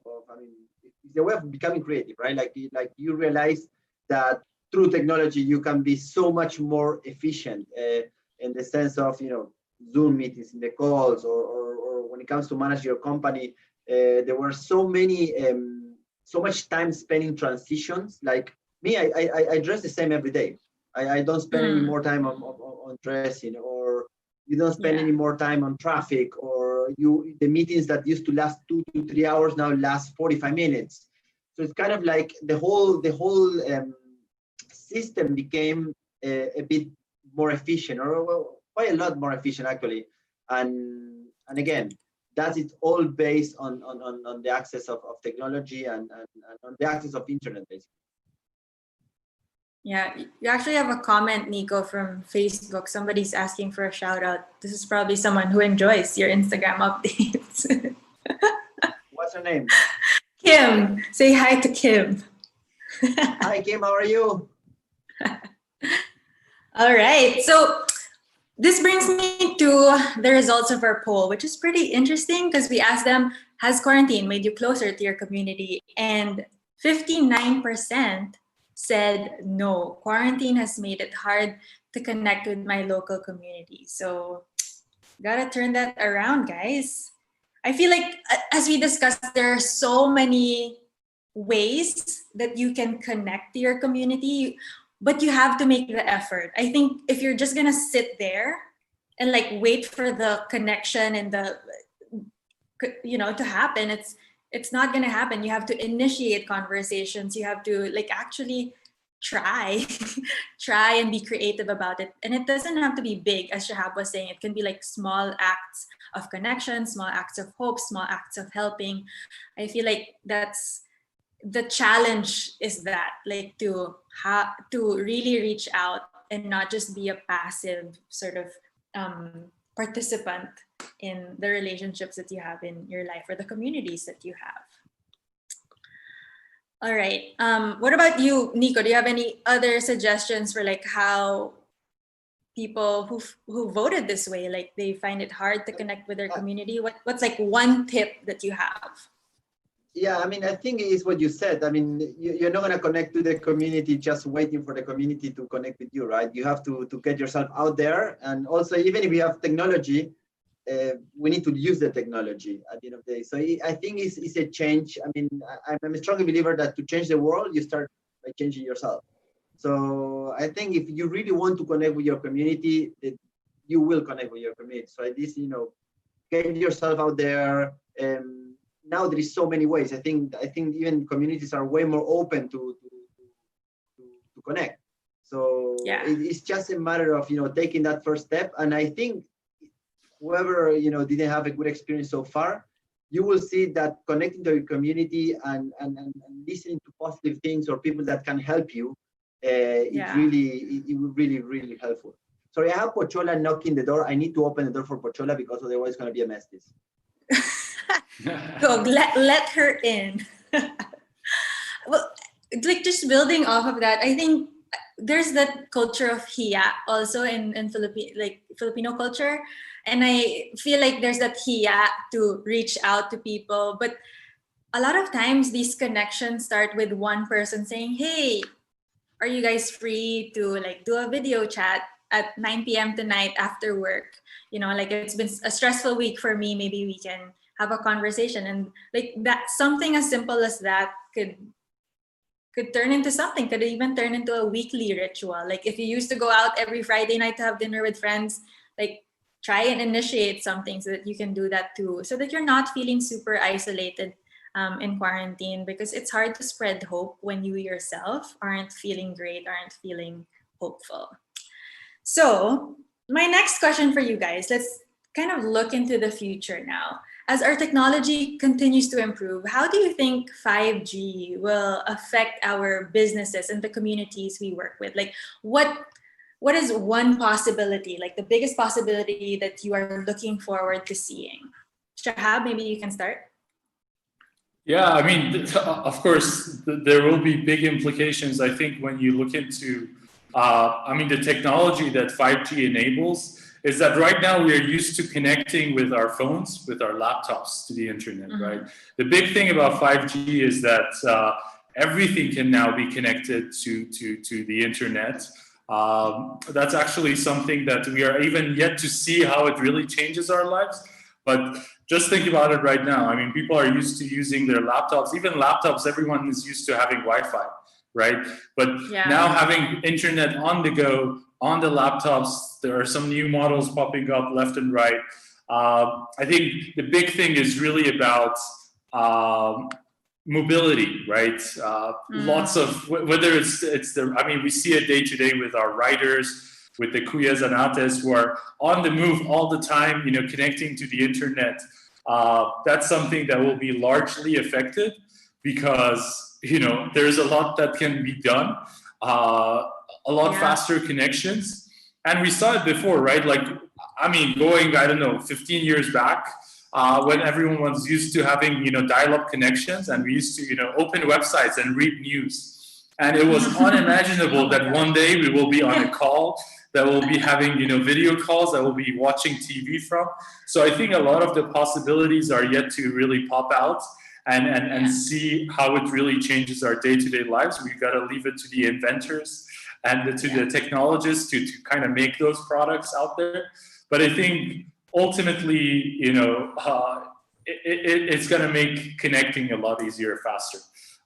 it's a way of becoming creative, right? Like you realize that through technology you can be so much more efficient in the sense of Zoom meetings, in the calls, or when it comes to manage your company. There were so much time spent in transitions. Like me, I dress the same every day. I don't spend any more time on dressing, or you don't spend any more time on traffic, or the meetings that used to last 2 to 3 hours now last 45 minutes. So it's kind of like the whole system became a bit more efficient, or quite a lot more efficient actually. And again, that is all based on the access of technology and on the access of internet, basically. Yeah, you actually have a comment, Nico, from Facebook. Somebody's asking for a shout out. This is probably someone who enjoys your Instagram updates. What's her name? Kim. Say hi to Kim. Hi, Kim. How are you? All right. So this brings me to the results of our poll, which is pretty interesting because we asked them, has quarantine made you closer to your community? And 59% said no. Quarantine has made it hard to connect with my local community. So gotta turn that around, guys. I feel like, as we discussed, there are so many ways that you can connect to your community, but you have to make the effort. I think if you're just gonna sit there and like wait for the connection and the to happen, it's not gonna happen. You have to initiate conversations. You have to like actually try and be creative about it. And it doesn't have to be big, as Shahab was saying. It can be like small acts of connection, small acts of hope, small acts of helping. I feel like that's the challenge, is that like to really reach out and not just be a passive sort of participant in the relationships that you have in your life or the communities that you have. All right. What about you, Nico? Do you have any other suggestions for like how people who voted this way, like they find it hard to connect with their community? What's like one tip that you have? Yeah, I mean, I think it's what you said. I mean, you're not going to connect to the community just waiting for the community to connect with you, right? You have to get yourself out there. And also, even if you have technology, we need to use the technology at the end of the day. So I think it's a change. I mean, I'm a strong believer that to change the world, you start by changing yourself. So I think if you really want to connect with your community, you will connect with your community. So at least, get yourself out there. Now there is so many ways. I think even communities are way more open to connect. So yeah, it's just a matter of taking that first step. And I think whoever didn't have a good experience so far, you will see that connecting to your community and listening to positive things or people that can help you, it will really helpful. Sorry, I have Pochola knocking the door. I need to open the door for Pochola because otherwise it's going to be a mess. This. Go, let her in. Well, like just building off of that, I think there's that culture of hiya also in Filipino culture. And I feel like there's that hiya to reach out to people. But a lot of times these connections start with one person saying, hey, are you guys free to like do a video chat at 9 p.m. tonight after work? Like it's been a stressful week for me. Maybe we can have a conversation. And like that, something as simple as that could turn into something, could even turn into a weekly ritual. Like if you used to go out every Friday night to have dinner with friends, like try and initiate something so that you can do that too, so that you're not feeling super isolated in quarantine, because it's hard to spread hope when you yourself aren't feeling great, aren't feeling hopeful. So my next question for you guys, let's kind of look into the future now. as our technology continues to improve, how do you think 5G will affect our businesses and the communities we work with? Like, what is one possibility, like the biggest possibility that you are looking forward to seeing? Shahab, maybe you can start. Yeah, I mean, of course, there will be big implications. I think when you look into, I mean, the technology that 5G enables is that right now we are used to connecting with our phones, with our laptops to the internet, right? The big thing about 5G is that everything can now be connected to the internet. That's actually something that we are even yet to see how it really changes our lives. But just think about it right now. I mean, people are used to using their laptops. Even laptops, everyone is used to having Wi-Fi, right? But now having internet on the go, on the laptops, there are some new models popping up left and right. I think the big thing is really about mobility, right? Lots of, whether it's the, I mean, we see it day to day with our writers, with the Kuyas and Ates who are on the move all the time, you know, connecting to the internet. That's something that will be largely affected because, you know, there's a lot that can be done, a lot faster connections. And we saw it before, right? Like, I mean, going, I don't know, 15 years back, when everyone was used to having, you know, dial-up connections, and we used to, you know, open websites and read news. And it was unimaginable that one day we will be on a call, that will be having, you know, video calls, that will be watching TV from. So I think a lot of the possibilities are yet to really pop out and see how it really changes our day-to-day lives. We've got to leave it to the inventors and to the technologists to kind of make those products out there. But I think ultimately, you know, it's going to make connecting a lot easier, faster.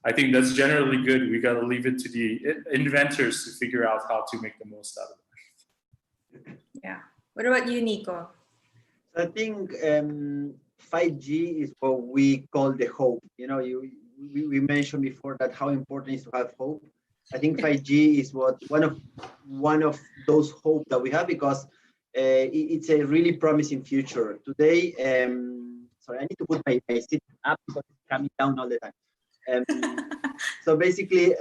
I think that's generally good. We got to leave it to the inventors to figure out how to make the most out of it. Yeah. What about you, Nico? I think 5G is what we call the hope. You know, we mentioned before that how important it is to have hope. I think 5G is one of those hope that we have, because it's a really promising future. Today, sorry, I need to put my seat up because it's coming down all the time. So basically,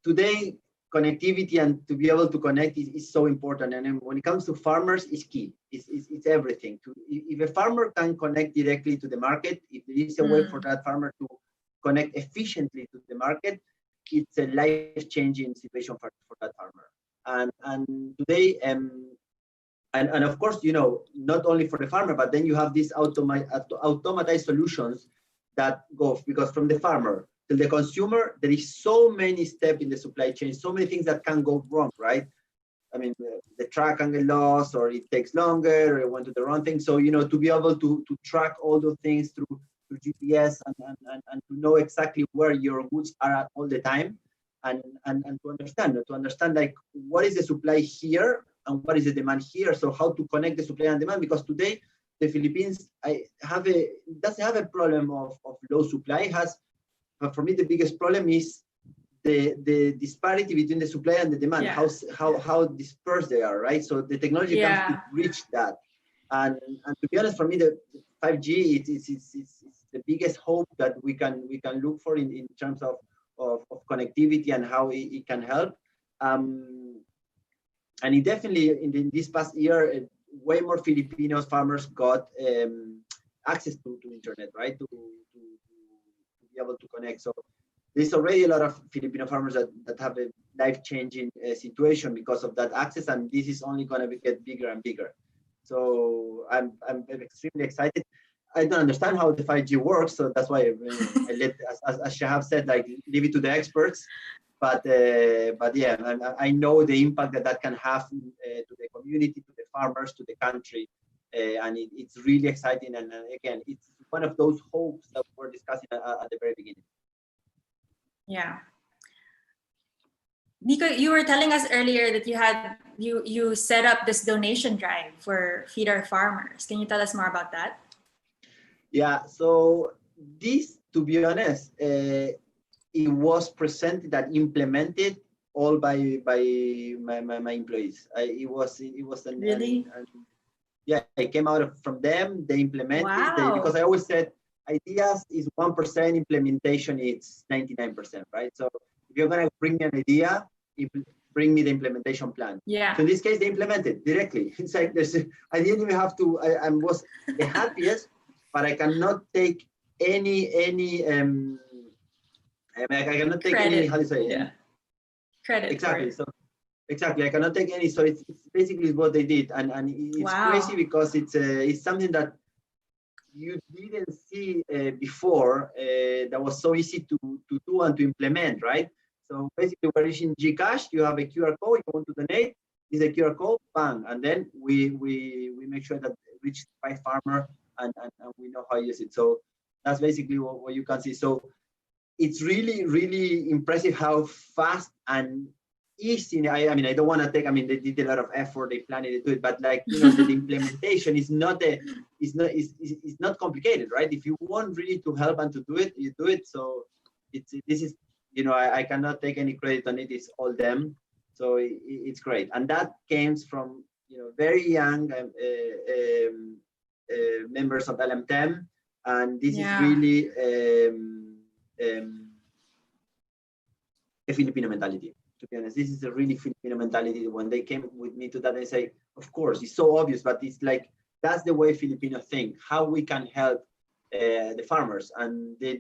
today, connectivity and to be able to connect is so important. And when it comes to farmers, it's key. It's everything. If a farmer can connect directly to the market, if there is a way for that farmer to connect efficiently to the market, it's a life-changing situation for that farmer. And today, and of course, you know, not only for the farmer, but then you have these automatized solutions that go, because from the farmer to the consumer, there is so many steps in the supply chain, so many things that can go wrong, right? I mean, the truck can get lost, or it takes longer, or it went to the wrong thing. So, you know, to be able to track all those things through GPS and to know exactly where your goods are at all the time, and to understand like what is the supply here and what is the demand here. So how to connect the supply and demand, because today the Philippines doesn't have a problem of low supply. But for me, the biggest problem is the disparity between the supply and the demand, how dispersed they are, right? So the technology comes to reach that. And to be honest, for me, the 5G it's the biggest hope that we can look for in terms of connectivity and how it can help. And it definitely, in this past year, way more Filipino farmers got access to internet, right? To be able to connect. So there's already a lot of Filipino farmers that have a life-changing situation because of that access, and this is only going to get bigger and bigger. So I'm extremely excited. I don't understand how the 5G works, so that's why I let, as Shahab said, like leave it to the experts. But yeah, I know the impact that can have to the community, to the farmers, to the country, and it's really exciting. And again, it's one of those hopes that we're discussing at the very beginning. Yeah. Nico, you were telling us earlier that you set up this donation drive for Feed Our Farmers. Can you tell us more about that? Yeah. So this, to be honest, it was presented and implemented all by my employees. It was really. yeah, it came from them. They implemented Wow. because I always said ideas is 1%, implementation is 99%, right? So if you're gonna bring me an idea, bring me the implementation plan. Yeah. So in this case, they implemented directly. It's like I didn't even have to. I was the happiest, but I cannot take any. I cannot take Credit. any. How do you say? Yeah. Credit. Exactly. So exactly, I cannot take any. So it's basically what they did, and it's Wow. crazy because it's something that you didn't see before that was so easy to do and to implement, right? So basically, we're using Gcash. You have a QR code. You want to donate. Is a QR code, bang, and then we make sure that it reaches by farmer, and we know how to use it. So that's basically what you can see. So it's really impressive how fast and easy. I mean, I don't want to take. I mean, they did a lot of effort. They planned it to do it, but like the implementation is not not complicated, right? If you want really to help and to do it, you do it. So this is I cannot take any credit on it. It's all them. So it's great, and that came from very young members of LMTEM, and this is really a Filipino mentality. To be honest, this is a really Filipino mentality. When they came with me to that, they say, of course, it's so obvious, but it's like that's the way Filipino think. How we can help the farmers, and they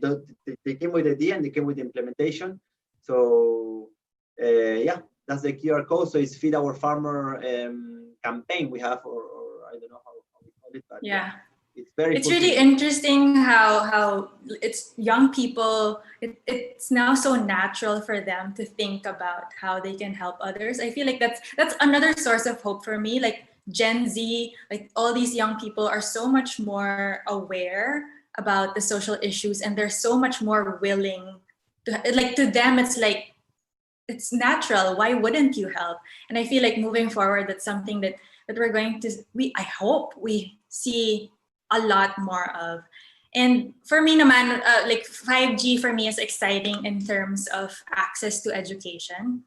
came with the idea and they came with the implementation. So yeah. That's the QR code. So it's Feed Our Farmer campaign we have, or I don't know how we call it, but yeah, it's really interesting how it's young people. It's now so natural for them to think about how they can help others. I feel like that's another source of hope for me. Like Gen Z, like all these young people are so much more aware about the social issues, and they're so much more willing to, like, to them it's like it's natural. Why wouldn't you help? And I feel like moving forward, that's something that we're going to, I hope we see a lot more of. And for me naman, like 5G for me is exciting in terms of access to education.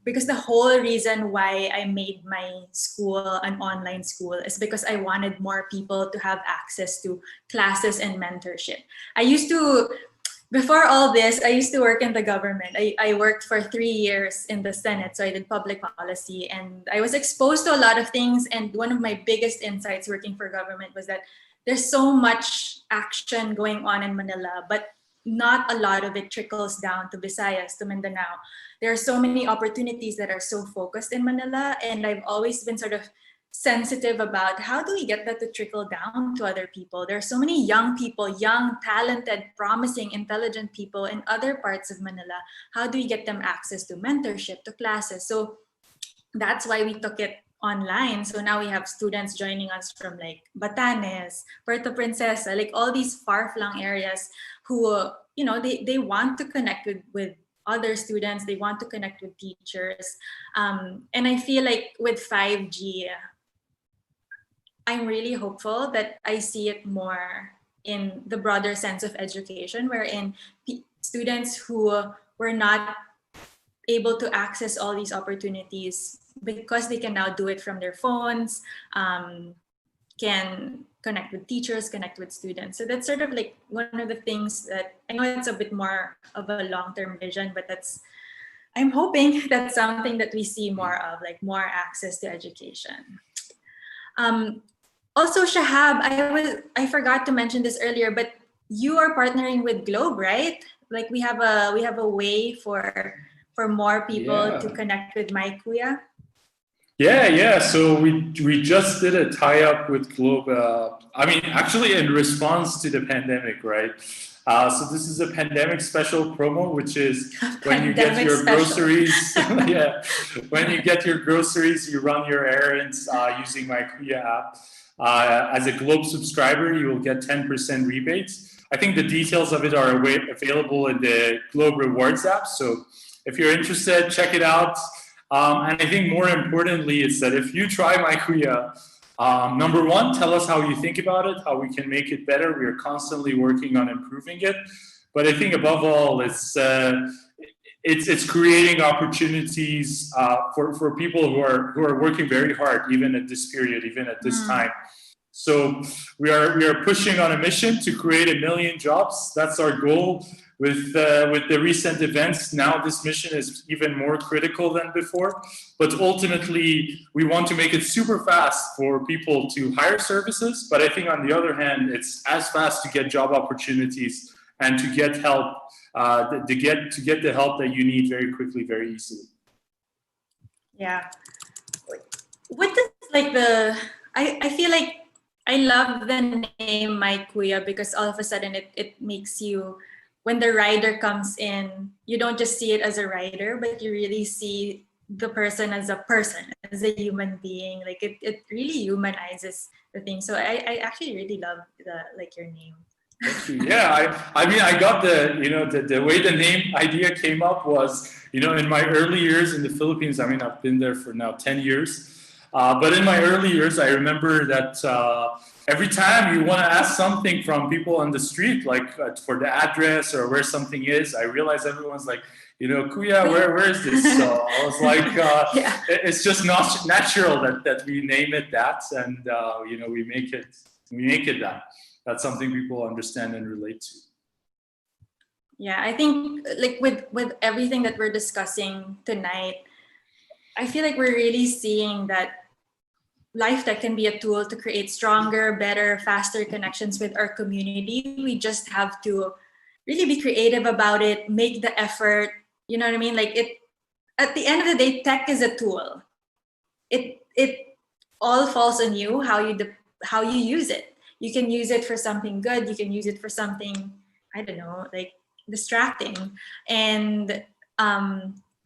Because the whole reason why I made my school an online school is because I wanted more people to have access to classes and mentorship. Before all this, I used to work in the government. I worked for 3 years in the Senate, so I did public policy, and I was exposed to a lot of things. And one of my biggest insights working for government was that there's so much action going on in Manila, but not a lot of it trickles down to Visayas, to Mindanao. There are so many opportunities that are so focused in Manila, and I've always been sort of sensitive about how do we get that to trickle down to other people. There are so many young people, young, talented, promising, intelligent people in other parts of Manila. How do we get them access to mentorship, to classes? So that's why we took it online. So now we have students joining us from like Batanes, Puerto Princesa, like all these far-flung areas who, they want to connect with other students. They want to connect with teachers. And I feel like with 5G, I'm really hopeful that I see it more in the broader sense of education, wherein students who were not able to access all these opportunities because they can now do it from their phones, can connect with teachers, connect with students. So that's sort of like one of the things that I know it's a bit more of a long-term vision, but I'm hoping that's something that we see more of, like more access to education. Also, Shahab, I forgot to mention this earlier, but you are partnering with Globe, right? Like we have a way for more people to connect with My Kuya. Yeah. So we just did a tie-up with Globe. Actually in response to the pandemic, right? So this is a pandemic special promo, which is when you get your groceries. When you get your groceries, you run your errands using My Kuya app. As a Globe subscriber, you will get 10% rebates. I think the details of it are available in the Globe Rewards app. So if you're interested, check it out. And I think more importantly, is that if you try My Kuya, number one, tell us how you think about it, how we can make it better. We are constantly working on improving it. But I think above all, it's creating opportunities for people who are working very hard, even at this period, even at this time. So we are pushing on a mission to create 1 million jobs. That's our goal. With the recent events, now this mission is even more critical than before. But ultimately, we want to make it super fast for people to hire services. But I think on the other hand, it's as fast to get job opportunities and to get help, to get the help that you need very quickly, very easily. Yeah. What does like I feel like I love the name My Kuya because all of a sudden it makes you, when the rider comes in, you don't just see it as a rider, but you really see the person, as a human being. Like it really humanizes the thing. So I actually really love your name. Thank you. Yeah, I mean, I got the way the name idea came up was, in my early years in the Philippines. I mean, I've been there for now 10 years. But in my early years, I remember that every time you want to ask something from people on the street, like for the address or where something is, I realized everyone's like, Kuya, where is this? So I was like, it's just not natural that we name it that, and we make it that. That's something people understand and relate to. Yeah, I think like with everything that we're discussing tonight, I feel like we're really seeing that Lifetech can be a tool to create stronger, better, faster connections with our community. We just have to really be creative about it, make the effort. You know what I mean? Like at the end of the day, tech is a tool. It all falls on you, how you use it. You can use it for something good. You can use it for something, I don't know, like distracting. And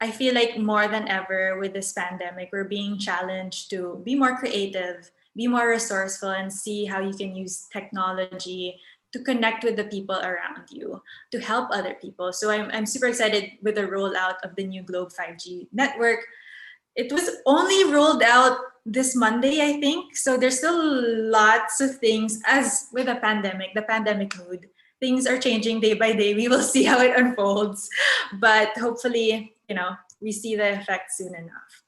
I feel like more than ever with this pandemic, we're being challenged to be more creative, be more resourceful, and see how you can use technology to connect with the people around you, to help other people. So I'm super excited with the rollout of the new Globe 5G network. It was only rolled out this Monday, I think. So there's still lots of things, as with the pandemic mood. Things are changing day by day. We will see how it unfolds. But hopefully, we see the effect soon enough.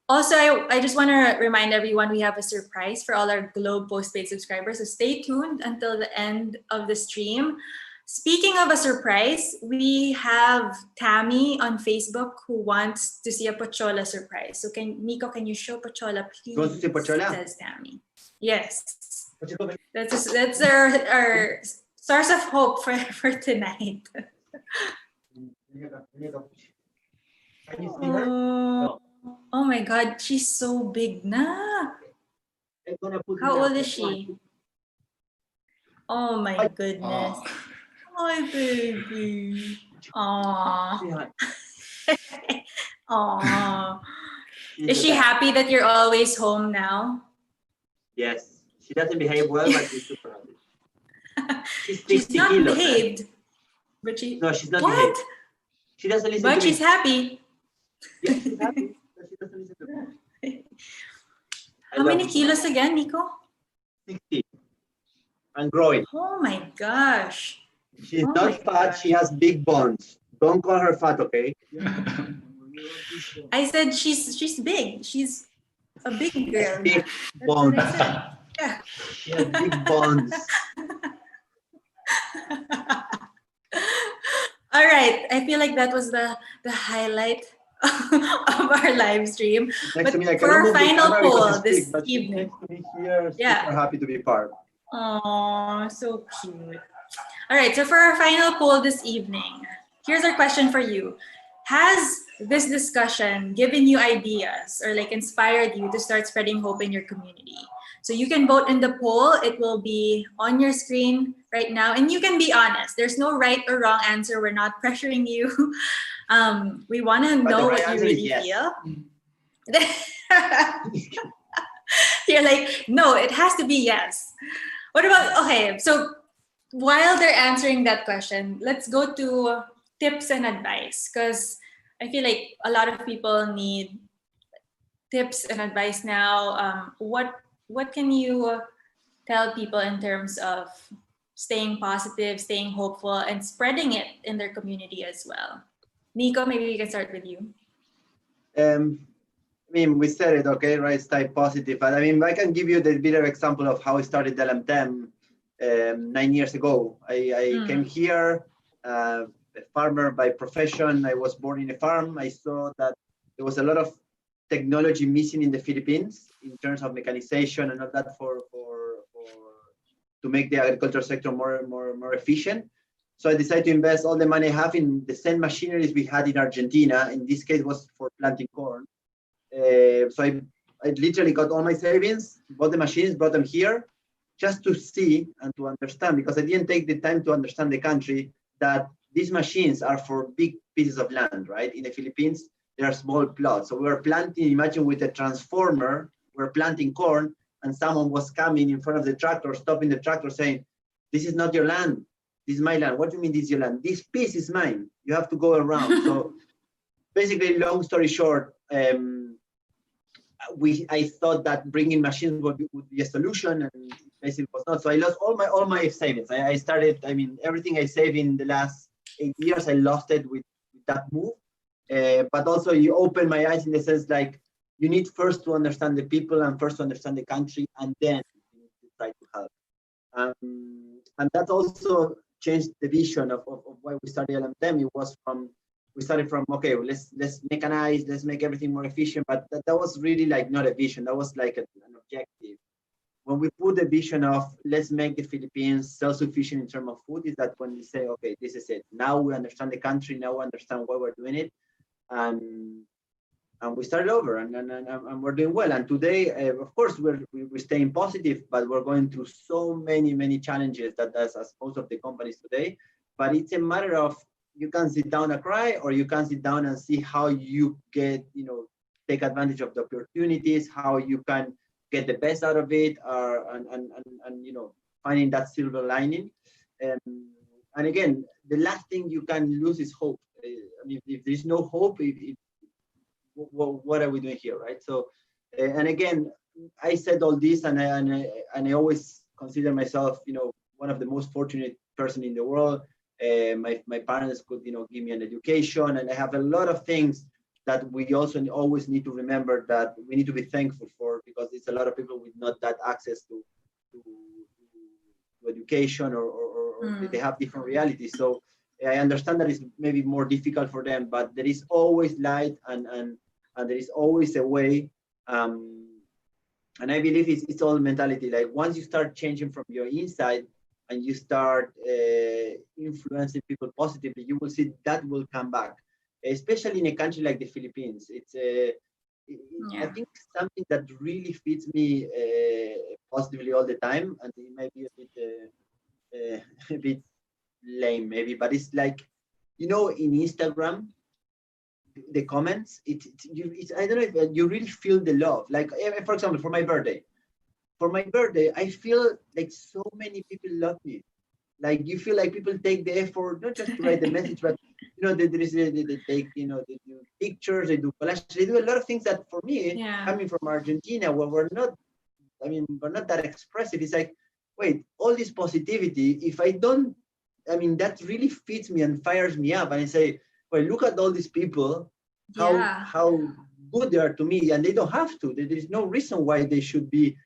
Also, I just want to remind everyone we have a surprise for all our Globe postpaid subscribers. So stay tuned until the end of the stream. Speaking of a surprise, we have Tammy on Facebook who wants to see a Pochola surprise. So Nico, can you show Pochola, please? You want to see Pochola? Says Tammy. Yes. That's our source of hope for tonight. Can you see her? No. Oh my God, she's so big na. How old is she? Oh my goodness. My baby. Aww. Aww. Is she happy that you're always home now? Yes. She doesn't behave well, but she's super happy. She's not kilos, behaved. But No, she's not what? behaved. She doesn't listen to me. But she's happy. Yes, she's happy. But she doesn't listen to me. How many kilos again, Nico? 60. And growing. Oh my gosh. She's not fat. She has big bones. Don't call her fat, okay? I said she's big. She's a big girl. Big bones. Yeah. She has big bones. All right. I feel like that was the highlight of our live stream. But for our final poll this evening. Yeah. Super happy to be part. Oh, so cute. All right. So for our final poll this evening, here's our question for you. Has this discussion given you ideas or like inspired you to start spreading hope in your community? So you can vote in the poll. It will be on your screen right now. And you can be honest. There's no right or wrong answer. We're not pressuring you. We want to know what you really feel. You're like, no, it has to be yes. What about, okay, so while they're answering that question, let's go to tips and advice, because I feel like a lot of people need tips and advice now. What can you tell people in terms of staying positive, staying hopeful, and spreading it in their community as well? Nico, maybe we can start with you. I mean, we said it, okay, right? Stay positive. But I mean, I can give you the bit of example of how I started LMTEM 9 years ago. I came here, a farmer by profession. I was born in a farm. I saw that there was a lot of technology missing in the Philippines in terms of mechanization and all that to make the agricultural sector more efficient. So I decided to invest all the money I have in the same machineries we had in Argentina. In this case, was for planting corn. So I literally got all my savings, bought the machines, brought them here, just to see and to understand, because I didn't take the time to understand the country, that these machines are for big pieces of land, right? In the Philippines, there are small plots. So we were planting, imagine with a transformer, we're planting corn, and someone was coming in front of the tractor, stopping the tractor saying, this is not your land, this is my land. What do you mean this is your land? This piece is mine, you have to go around. So basically, long story short, I thought that bringing machines would be a solution, and basically it was not. So I lost all my savings. I started, I mean, everything I saved in the last 8 years, I lost it with that move. But also you open my eyes in the sense like, you need first to understand the people and first to understand the country, and then you need to try to help. And that also changed the vision of why we started LMTEM. It was we started from, okay, let's mechanize, let's make everything more efficient, but that was really like not a vision, that was like an objective. When we put the vision of let's make the Philippines self-sufficient in terms of food, is that when we say, okay, this is it. Now we understand the country, now we understand why we're doing it, and we started over, and we're doing well. And today, of course, we're staying positive, but we're going through so many challenges that as most of the companies today. But it's a matter of, you can sit down and cry, or you can sit down and see how you get, take advantage of the opportunities, how you can get the best out of it, and finding that silver lining. And again, the last thing you can lose is hope. I mean, if there's no hope, what are we doing here, right? So, and again, I said all this, and I always consider myself, one of the most fortunate person in the world. My parents could, give me an education, and I have a lot of things that we also always need to remember that we need to be thankful for, because it's a lot of people with not that access to education, or they have different realities. So I understand that it's maybe more difficult for them, but there is always light, and there is always a way. And I believe it's all mentality. Like once you start changing from your inside, and you start influencing people positively, you will see that will come back, especially in a country like the Philippines. It's I think something that really fits me positively all the time, and it might be a bit lame maybe, but it's like, in Instagram, the comments, it's I don't know if you really feel the love. Like, for example, for my birthday, I feel like so many people love me. Like, you feel like people take the effort, not just to write the message, but they take, they do pictures, they do collages, they do a lot of things that for me, coming from Argentina, where we're not that expressive. It's like, wait, all this positivity, if I don't, that really fits me and fires me up. And I say, well, look at all these people, how good they are to me, and they don't have to. There is no reason why they should be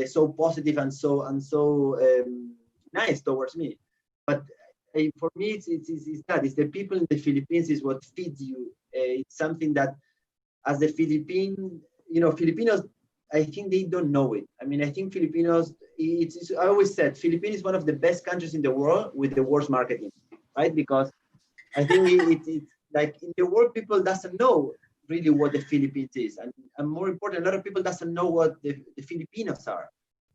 so positive and so nice towards me. But for me, it's the people in the Philippines is what feeds you. It's something that, as the Filipinos, I think they don't know it. I think Filipinos, I always said, Philippines is one of the best countries in the world with the worst marketing, right? Because I think it's like in the world, people doesn't know really what the Philippines is, and more important, a lot of people doesn't know what the Filipinos are,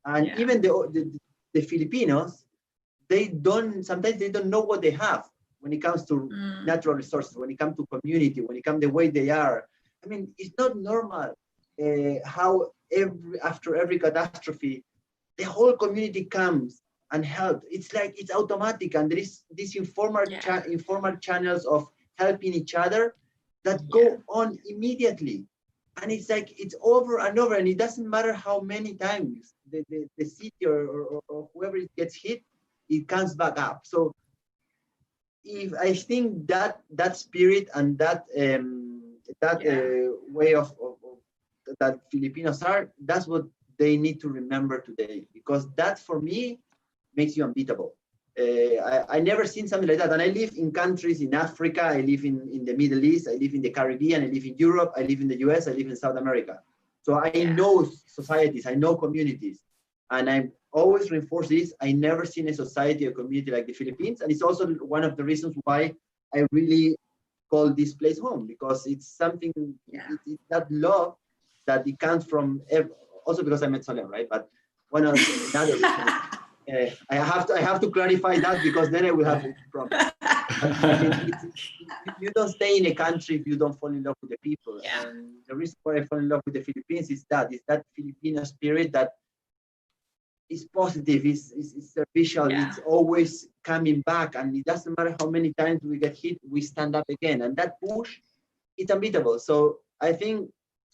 and even the Filipinos, sometimes they don't know what they have when it comes to natural resources, when it comes to community, when it comes to the way they are. It's not normal how after every catastrophe, the whole community comes and helps. It's like it's automatic, and there is these informal channels of helping each other that go on immediately, and it's like it's over and over, and it doesn't matter how many times the city or whoever it gets hit, it comes back up. So if I think that spirit and that way of that Filipinos are, that's what they need to remember today, because that for me makes you unbeatable. I never seen something like that. And I live in countries in Africa, I live in the Middle East, I live in the Caribbean, I live in Europe, I live in the US, I live in South America. So I know societies, I know communities, and I always reinforce this. I never seen a society or community like the Philippines. And it's also one of the reasons why I really call this place home, because it's something, it's that love that it comes from, also because I met Solen, right? But one of the other reasons, I have to clarify that, because then I will have a problem. You don't stay in a country if you don't fall in love with the people. Yeah. And the reason why I fall in love with the Philippines is that Filipino spirit that is positive, is servicial, it's always coming back, and it doesn't matter how many times we get hit, we stand up again, and that push, it's unbeatable. So I think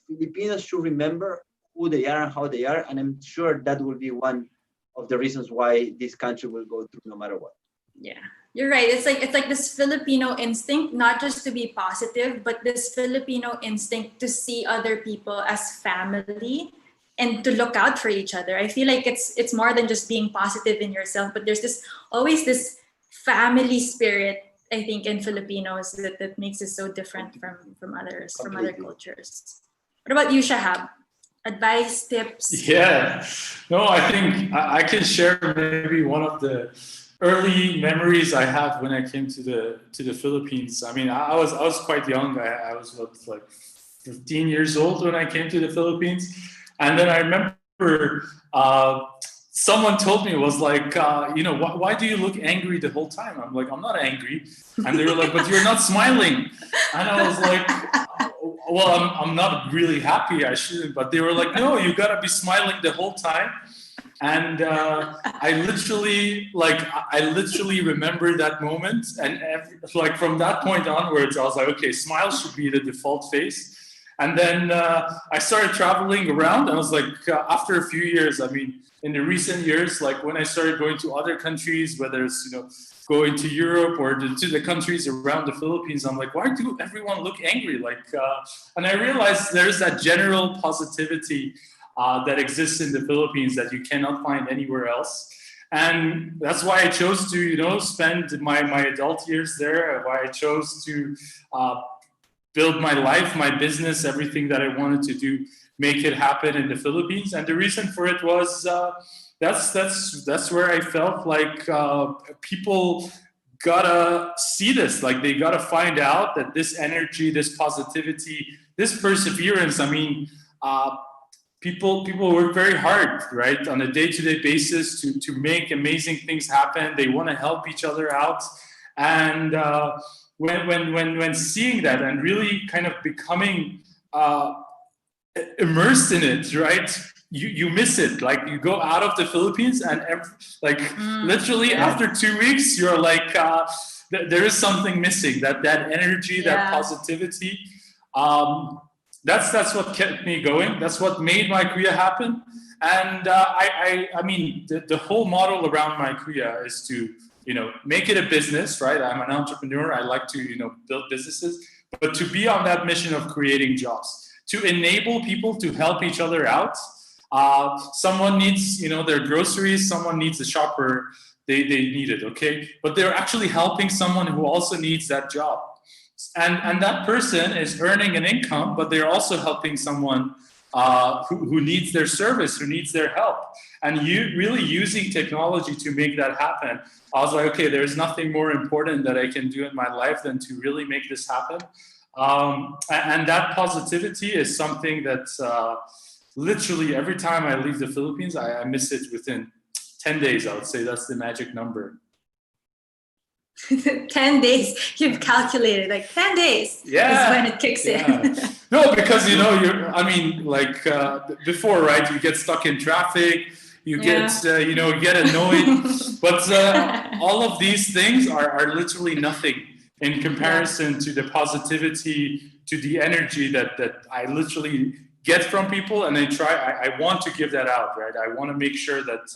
Filipinos should remember who they are and how they are, and I'm sure that will be one of the reasons why this country will go through no matter what. Yeah, you're right. It's like this Filipino instinct, not just to be positive, but this Filipino instinct to see other people as family and to look out for each other. I feel like it's more than just being positive in yourself, but there's always this family spirit, I think, in Filipinos that makes us so different from others, from other cultures. What about you, Shahab? Advice, tips? Yeah, no, I think I can share maybe one of the early memories I have when I came to the Philippines. I mean, I was quite young. I was like 15 years old when I came to the Philippines, and then I remember someone told me, it was like, why do you look angry the whole time? I'm like, I'm not angry, and they were like, but you're not smiling, and I was like, well, I'm not really happy. I shouldn't, but they were like, no, you gotta be smiling the whole time. And I literally remember that moment, and from that point onwards, I was like, okay, smile should be the default face. And then I started traveling around. I was like, after a few years, I mean, in the recent years, like when I started going to other countries, whether it's going to Europe or to the countries around the Philippines, I'm like, why do everyone look angry? And I realized there's that general positivity that exists in the Philippines that you cannot find anywhere else. And that's why I chose to, spend my adult years there, why I chose to build my life, my business, everything that I wanted to do, make it happen in the Philippines. And the reason for it was that's where I felt like people gotta see this, like they gotta find out that this energy, this positivity, this perseverance, I mean, people work very hard, right, on a day-to-day basis to make amazing things happen. They want to help each other out. And when seeing that and really kind of becoming immersed in it, right, you miss it. Like you go out of the Philippines and literally after 2 weeks, you're like, there is something missing, that energy, that positivity. That's what kept me going. That's what made my Kuya happen. And I mean, the whole model around my Kuya is to, make it a business, right? I'm an entrepreneur. I like to, build businesses, but to be on that mission of creating jobs, to enable people to help each other out. Someone needs, their groceries. Someone needs a shopper. They need it, okay? But they're actually helping someone who also needs that job. And that person is earning an income, but they're also helping someone who needs their service, who needs their help. And you really using technology to make that happen. I was like, okay, there's nothing more important that I can do in my life than to really make this happen. And that positivity is something that literally every time I leave the Philippines, I miss it within 10 days. I would say that's the magic number. 10 days, you've calculated, like 10 days is when it kicks in. No, because before, right, you get stuck in traffic, you get get annoyed, but all of these things are literally nothing in comparison to the positivity, to the energy that I literally get from people, and I want to give that out, right? I want to make sure that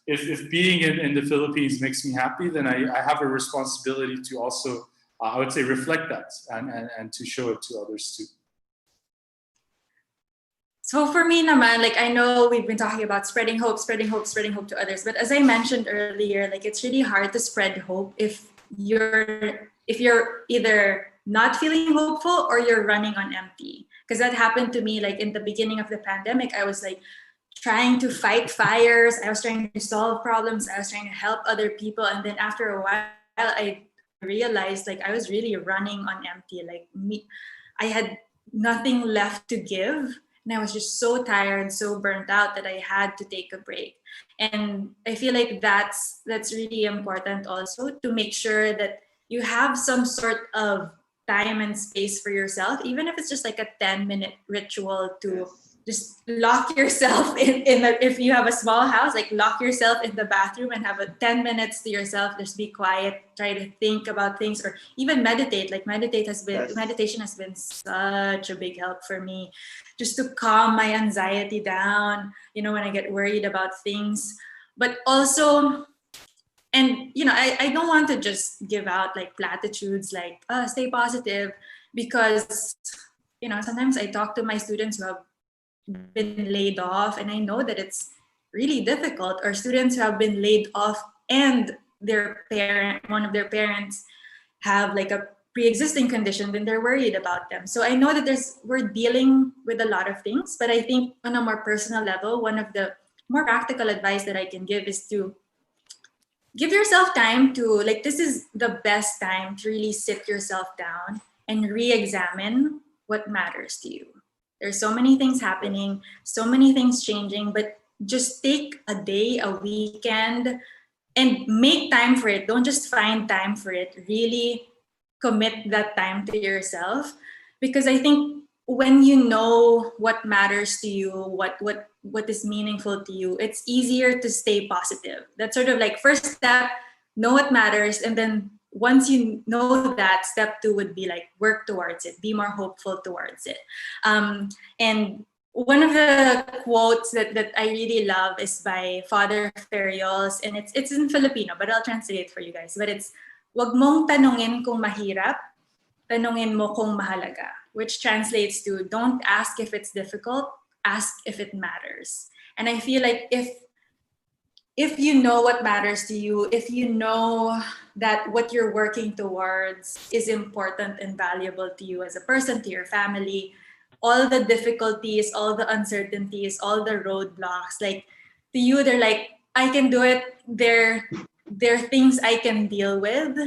if being in the Philippines makes me happy, then I have a responsibility to also, I would say, reflect that and to show it to others too. So for me naman, like, I know we've been talking about spreading hope to others, but as I mentioned earlier, like, it's really hard to spread hope if you're either not feeling hopeful or you're running on empty. Because that happened to me, like, in the beginning of the pandemic. I was like trying to fight fires, I was trying to solve problems, I was trying to help other people, and then after a while I realized, like, I was really running on empty. Like, I had nothing left to give. And I was just so tired, so burnt out that I had to take a break. And I feel like that's really important also, to make sure that you have some sort of time and space for yourself, even if it's just like a 10-minute ritual to just lock yourself if you have a small house, like, lock yourself in the bathroom and have 10 minutes to yourself. Just be quiet, try to think about things, or even meditate. Like, meditation has been such a big help for me, just to calm my anxiety down, when I get worried about things. But also, and I don't want to just give out like platitudes like, stay positive, because sometimes I talk to my students who have been laid off, and I know that it's really difficult, or students who have been laid off and one of their parents have like a pre-existing condition, then they're worried about them. So I know that we're dealing with a lot of things, but I think on a more personal level, one of the more practical advice that I can give is to give yourself time to, like, this is the best time to really sit yourself down and re-examine what matters to you. There's so many things happening, so many things changing, but just take a day, a weekend, and make time for it. Don't just find time for it. Really commit that time to yourself, because I think when you know what matters to you, what is meaningful to you, it's easier to stay positive. That's sort of like first step, know what matters, and then once you know that, step 2 would be like work towards it, be more hopeful towards it. And one of the quotes that I really love is by Father Ferriols, and it's in Filipino, but I'll translate it for you guys. But it's, wag mong tanungin kung mahirap, tanungin mo kung mahalaga, which translates to, don't ask if it's difficult, ask if it matters. And I feel like if you know what matters to you, if you know that what you're working towards is important and valuable to you as a person, to your family, all the difficulties, all the uncertainties, all the roadblocks, like, to you, they're like, I can do it. They're things I can deal with.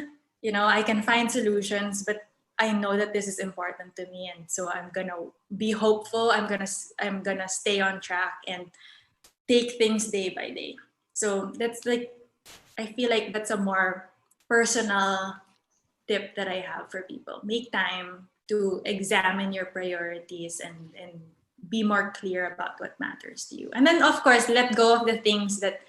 I can find solutions, but I know that this is important to me, and so I'm gonna be hopeful. I'm gonna stay on track and take things day by day. So that's like, I feel like that's a more personal tip that I have for people. Make time to examine your priorities and be more clear about what matters to you. And then, of course, let go of the things that,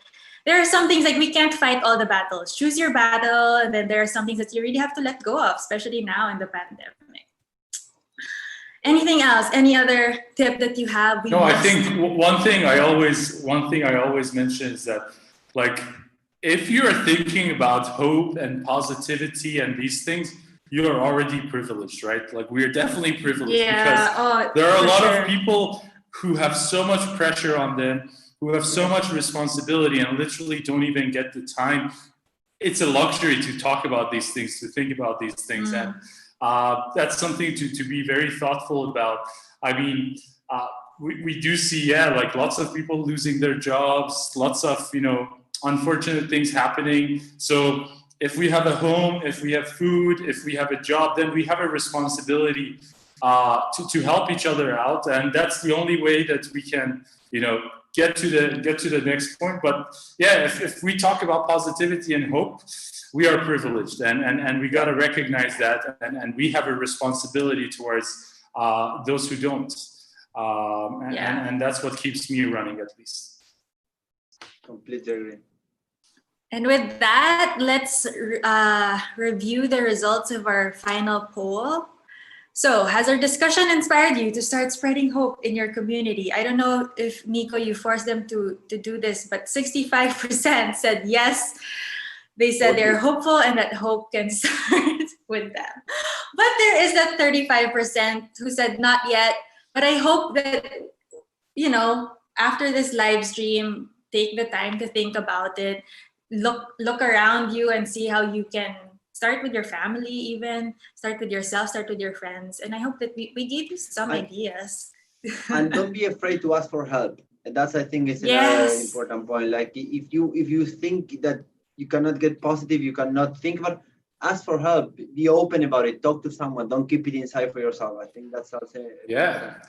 there are some things like, we can't fight all the battles. Choose your battle, and then there are some things that you really have to let go of, especially now in the pandemic. Anything else? Any other tip that you have? No, I think one thing I always mention is that, like, if you're thinking about hope and positivity and these things, you're already privileged, right? Like, we're definitely privileged, because there are a lot of people who have so much pressure on them, who have so much responsibility, and literally don't even get the time. It's a luxury to talk about these things, to think about these things. And that's something to be very thoughtful about. I mean, we do see, like, lots of people losing their jobs, lots of, unfortunate things happening. So if we have a home, if we have food, if we have a job, then we have a responsibility to help each other out. And that's the only way that we can, get to the next point. But yeah, if we talk about positivity and hope, we are privileged, and we got to recognize that, and we have a responsibility towards those who don't. And that's what keeps me running, at least. Completely agree. And with that, let's review the results of our final poll. So, has our discussion inspired you to start spreading hope in your community? I don't know if, Nico, you forced them to do this, but 65% said yes. They said they're hopeful and that hope can start with them. But there is that 35% who said not yet. But I hope that, you know, after this live stream, take the time to think about it. Look around you and see how you can start with your family, even start with yourself, start with your friends. And I hope that we gave you some ideas. And don't be afraid to ask for help. And that's, I think, is another important point. Like if you think that you cannot get positive, you cannot think about, ask for help, be open about it, talk to someone, don't keep it inside for yourself. I think that's also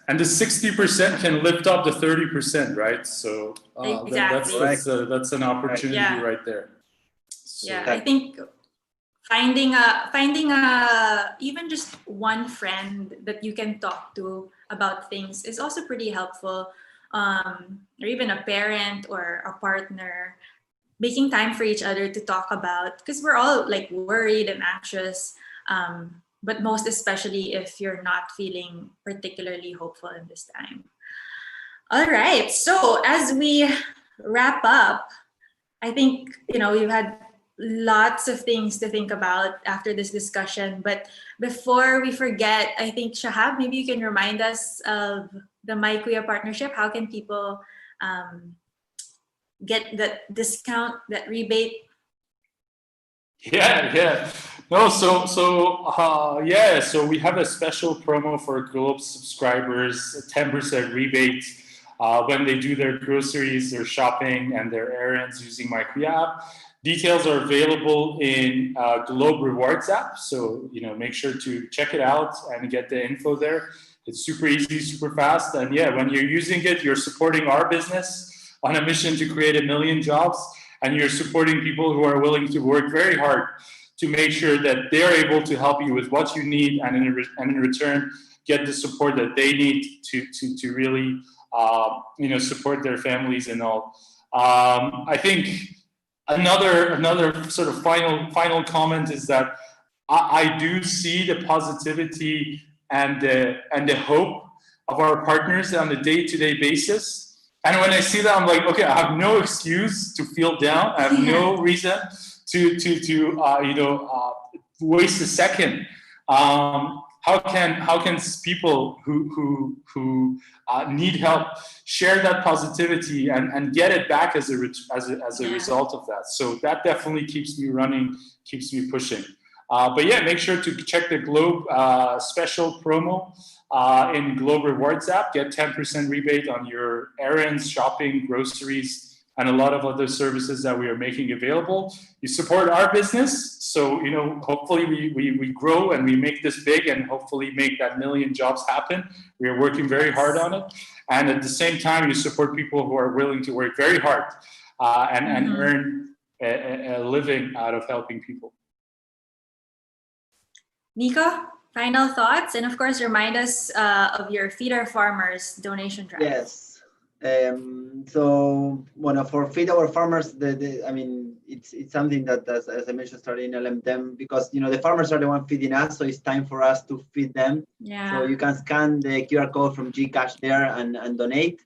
and the 60% can lift up the 30%, right? So exactly. that's an opportunity right there. So, I think finding a even just one friend that you can talk to about things is also pretty helpful, or even a parent or a partner. Making time for each other to talk about, because we're all like worried and anxious, but most especially if you're not feeling particularly hopeful in this time. All right, so as we wrap up, I think, you know, we've had lots of things to think about after this discussion, but before we forget, I think, Shahab, maybe you can remind us of the My Kuya partnership. How can people get that discount, that rebate? No, so we have a special promo for Globe subscribers, a 10% rebate when they do their groceries, their shopping, and their errands using My Kuya app. Details are available in Globe Rewards app, so make sure to check it out and get the info there. It's super easy, super fast, and when you're using it, you're supporting our business on a mission to create 1 million jobs, and you're supporting people who are willing to work very hard to make sure that they're able to help you with what you need, and in return get the support that they need to really support their families and all. I think another sort of final comment is that I do see the positivity and the hope of our partners on a day-to-day basis. And when I see that, I'm like, okay, I have no excuse to feel down. I have no reason to waste a second. How can people who need help share that positivity and get it back as a result of that? So that definitely keeps me running, keeps me pushing. But make sure to check the Globe special promo in Globe Rewards app. Get 10% rebate on your errands, shopping, groceries, and a lot of other services that we are making available. You support our business, so hopefully we grow and we make this big, and hopefully make that 1 million jobs happen. We are working very hard on it, and at the same time, you support people who are willing to work very hard and earn a living out of helping people. Nico, final thoughts, and of course, remind us of your Feed Our Farmers donation drive. Yes. So, for Feed Our Farmers, it's something that, as I mentioned, started in LMTM, because the farmers are the one feeding us, so it's time for us to feed them. So you can scan the QR code from Gcash there and donate.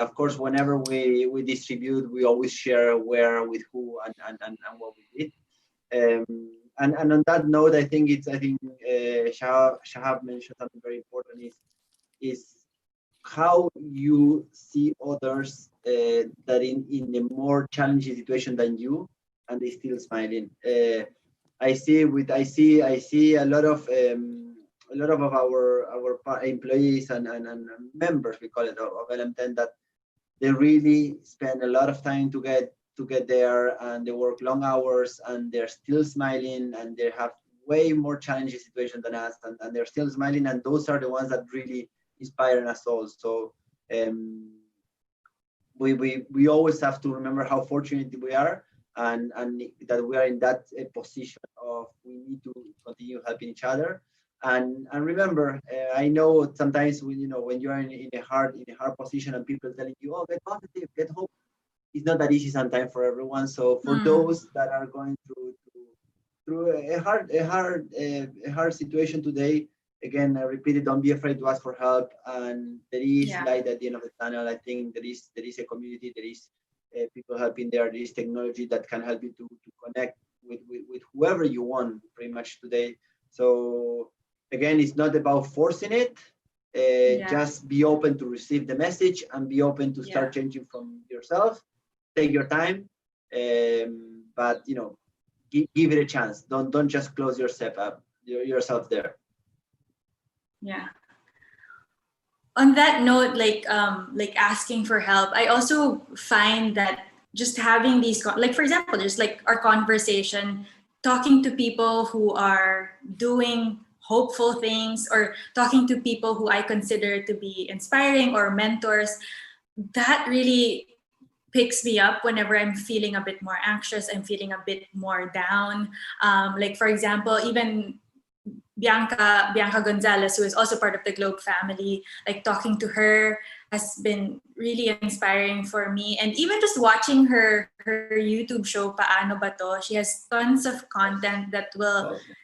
Of course, whenever we distribute, we always share where, with who, and what we did. And on that note, I think Shahab mentioned something very important, is how you see others that in a more challenging situation than you, and they still smiling. I see a lot of our employees and members, we call it, of LM10, that they really spend a lot of time to get there, and they work long hours, and they're still smiling, and they have way more challenging situation than us, and they're still smiling, and those are the ones that really inspire us all. So we always have to remember how fortunate we are, and that we are in that position of we need to continue helping each other. And remember, I know sometimes when you are in a hard position and people telling you, oh, get positive, get hope, it's not that easy sometimes for everyone. So for those that are going through a hard situation today, again, I repeat it, don't be afraid to ask for help. And there is light at the end of the tunnel. I think there is a community, there is people helping there is technology that can help you to connect with whoever you want pretty much today. So again, it's not about forcing it. Just be open to receive the message and be open to start changing from yourself. Take your time, but give it a chance. Don't just close yourself there. Yeah. On that note, like asking for help, I also find that just having these, like, for example, there's like our conversation, talking to people who are doing hopeful things, or talking to people who I consider to be inspiring or mentors, that really picks me up whenever I'm feeling a bit more anxious, I'm feeling a bit more down. Like, for example, even Bianca Gonzalez, who is also part of the Globe family, like talking to her has been really inspiring for me. And even just watching her YouTube show, Paano Ba To? She has tons of content that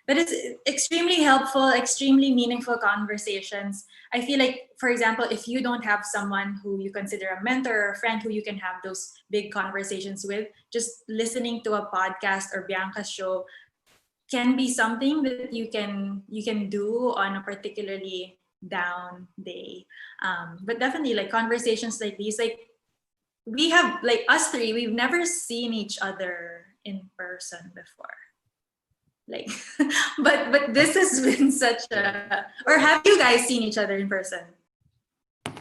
is extremely helpful, extremely meaningful conversations. I feel like, for example, if you don't have someone who you consider a mentor or a friend who you can have those big conversations with, just listening to a podcast or Bianca's show can be something that you can do on a particularly down day. But definitely, like, conversations like these, like, we have, like, us three, we've never seen each other in person before. Like, but this has been such a, or have you guys seen each other in person?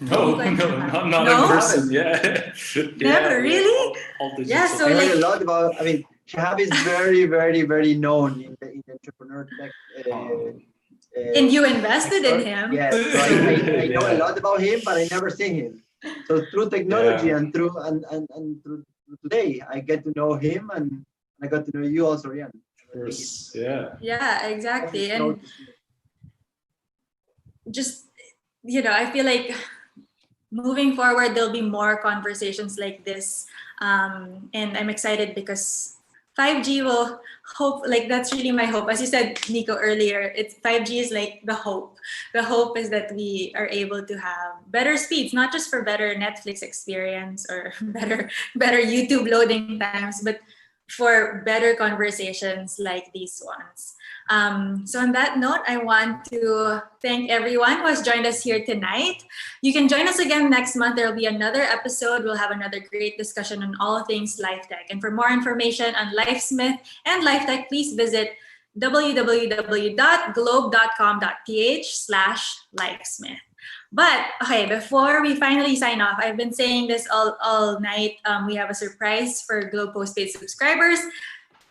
No, not in person. Yeah. Never, really? All yeah, so I like, heard a lot about, I mean, Shahab is very, very, very known in the entrepreneur tech. And you invested in him. Yes, so I know a lot about him, but I never seen him. So through technology and through today, I get to know him, and I got to know you also, Arriane. Yeah, exactly. And just, I feel like moving forward, there'll be more conversations like this. And I'm excited because 5G will hope, like, that's really my hope. As you said, Nico, earlier, 5G is like the hope. The hope is that we are able to have better speeds, not just for better Netflix experience or better YouTube loading times, but for better conversations like these ones. So on that note, I want to thank everyone who has joined us here tonight. You can join us again next month. There will be another episode. We'll have another great discussion on all things Lifetech. And for more information on LifeSmith and Lifetech, please visit www.globe.com.ph/LifeSmith. But okay, before we finally sign off, I've been saying this all night. We have a surprise for Globe Postpaid subscribers.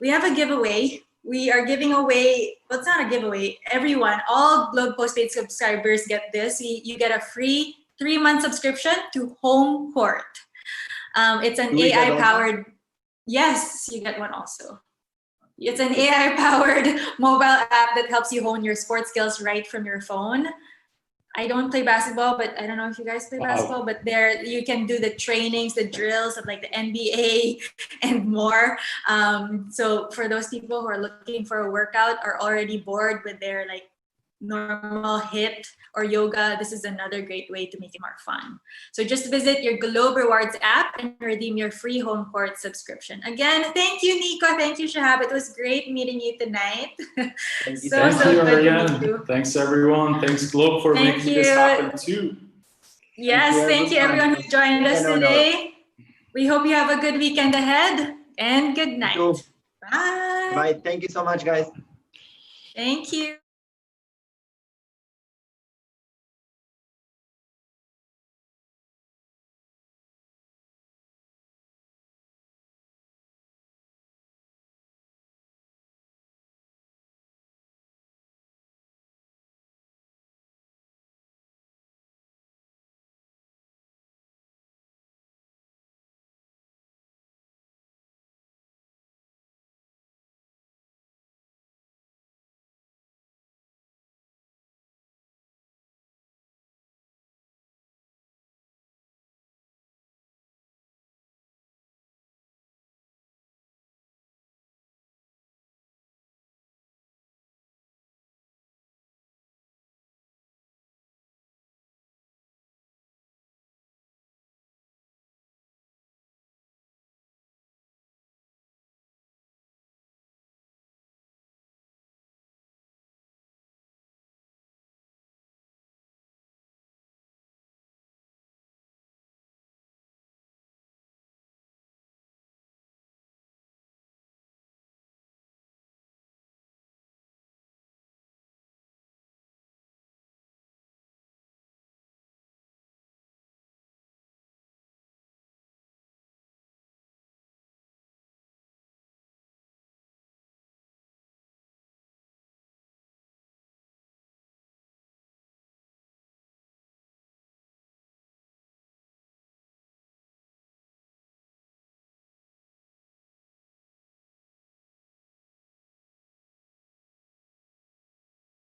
We have a giveaway. We are giving away, well, it's not a giveaway. Everyone, all Globe Postpaid subscribers get this. You get a free 3-month subscription to Home Court. It's an AI-powered, yes, you get one also. It's an AI-powered mobile app that helps you hone your sports skills right from your phone. I don't play basketball, but I don't know if you guys play basketball, but there you can do the trainings, the drills of like the NBA and more. So for those people who are looking for a workout or already bored with their like normal HIIT or yoga, this is another great way to make it more fun. So just visit your Globe Rewards app and redeem your free Home Court subscription. Again, thank you, Nico. Thank you, Shahab. It was great meeting you tonight. Thank you, Arriane. Thanks, everyone. Thanks, Globe, for making this happen too. Yes, thank you everyone who joined us today. We hope you have a good weekend ahead, and good night. Bye. Bye. Thank you so much, guys. Thank you.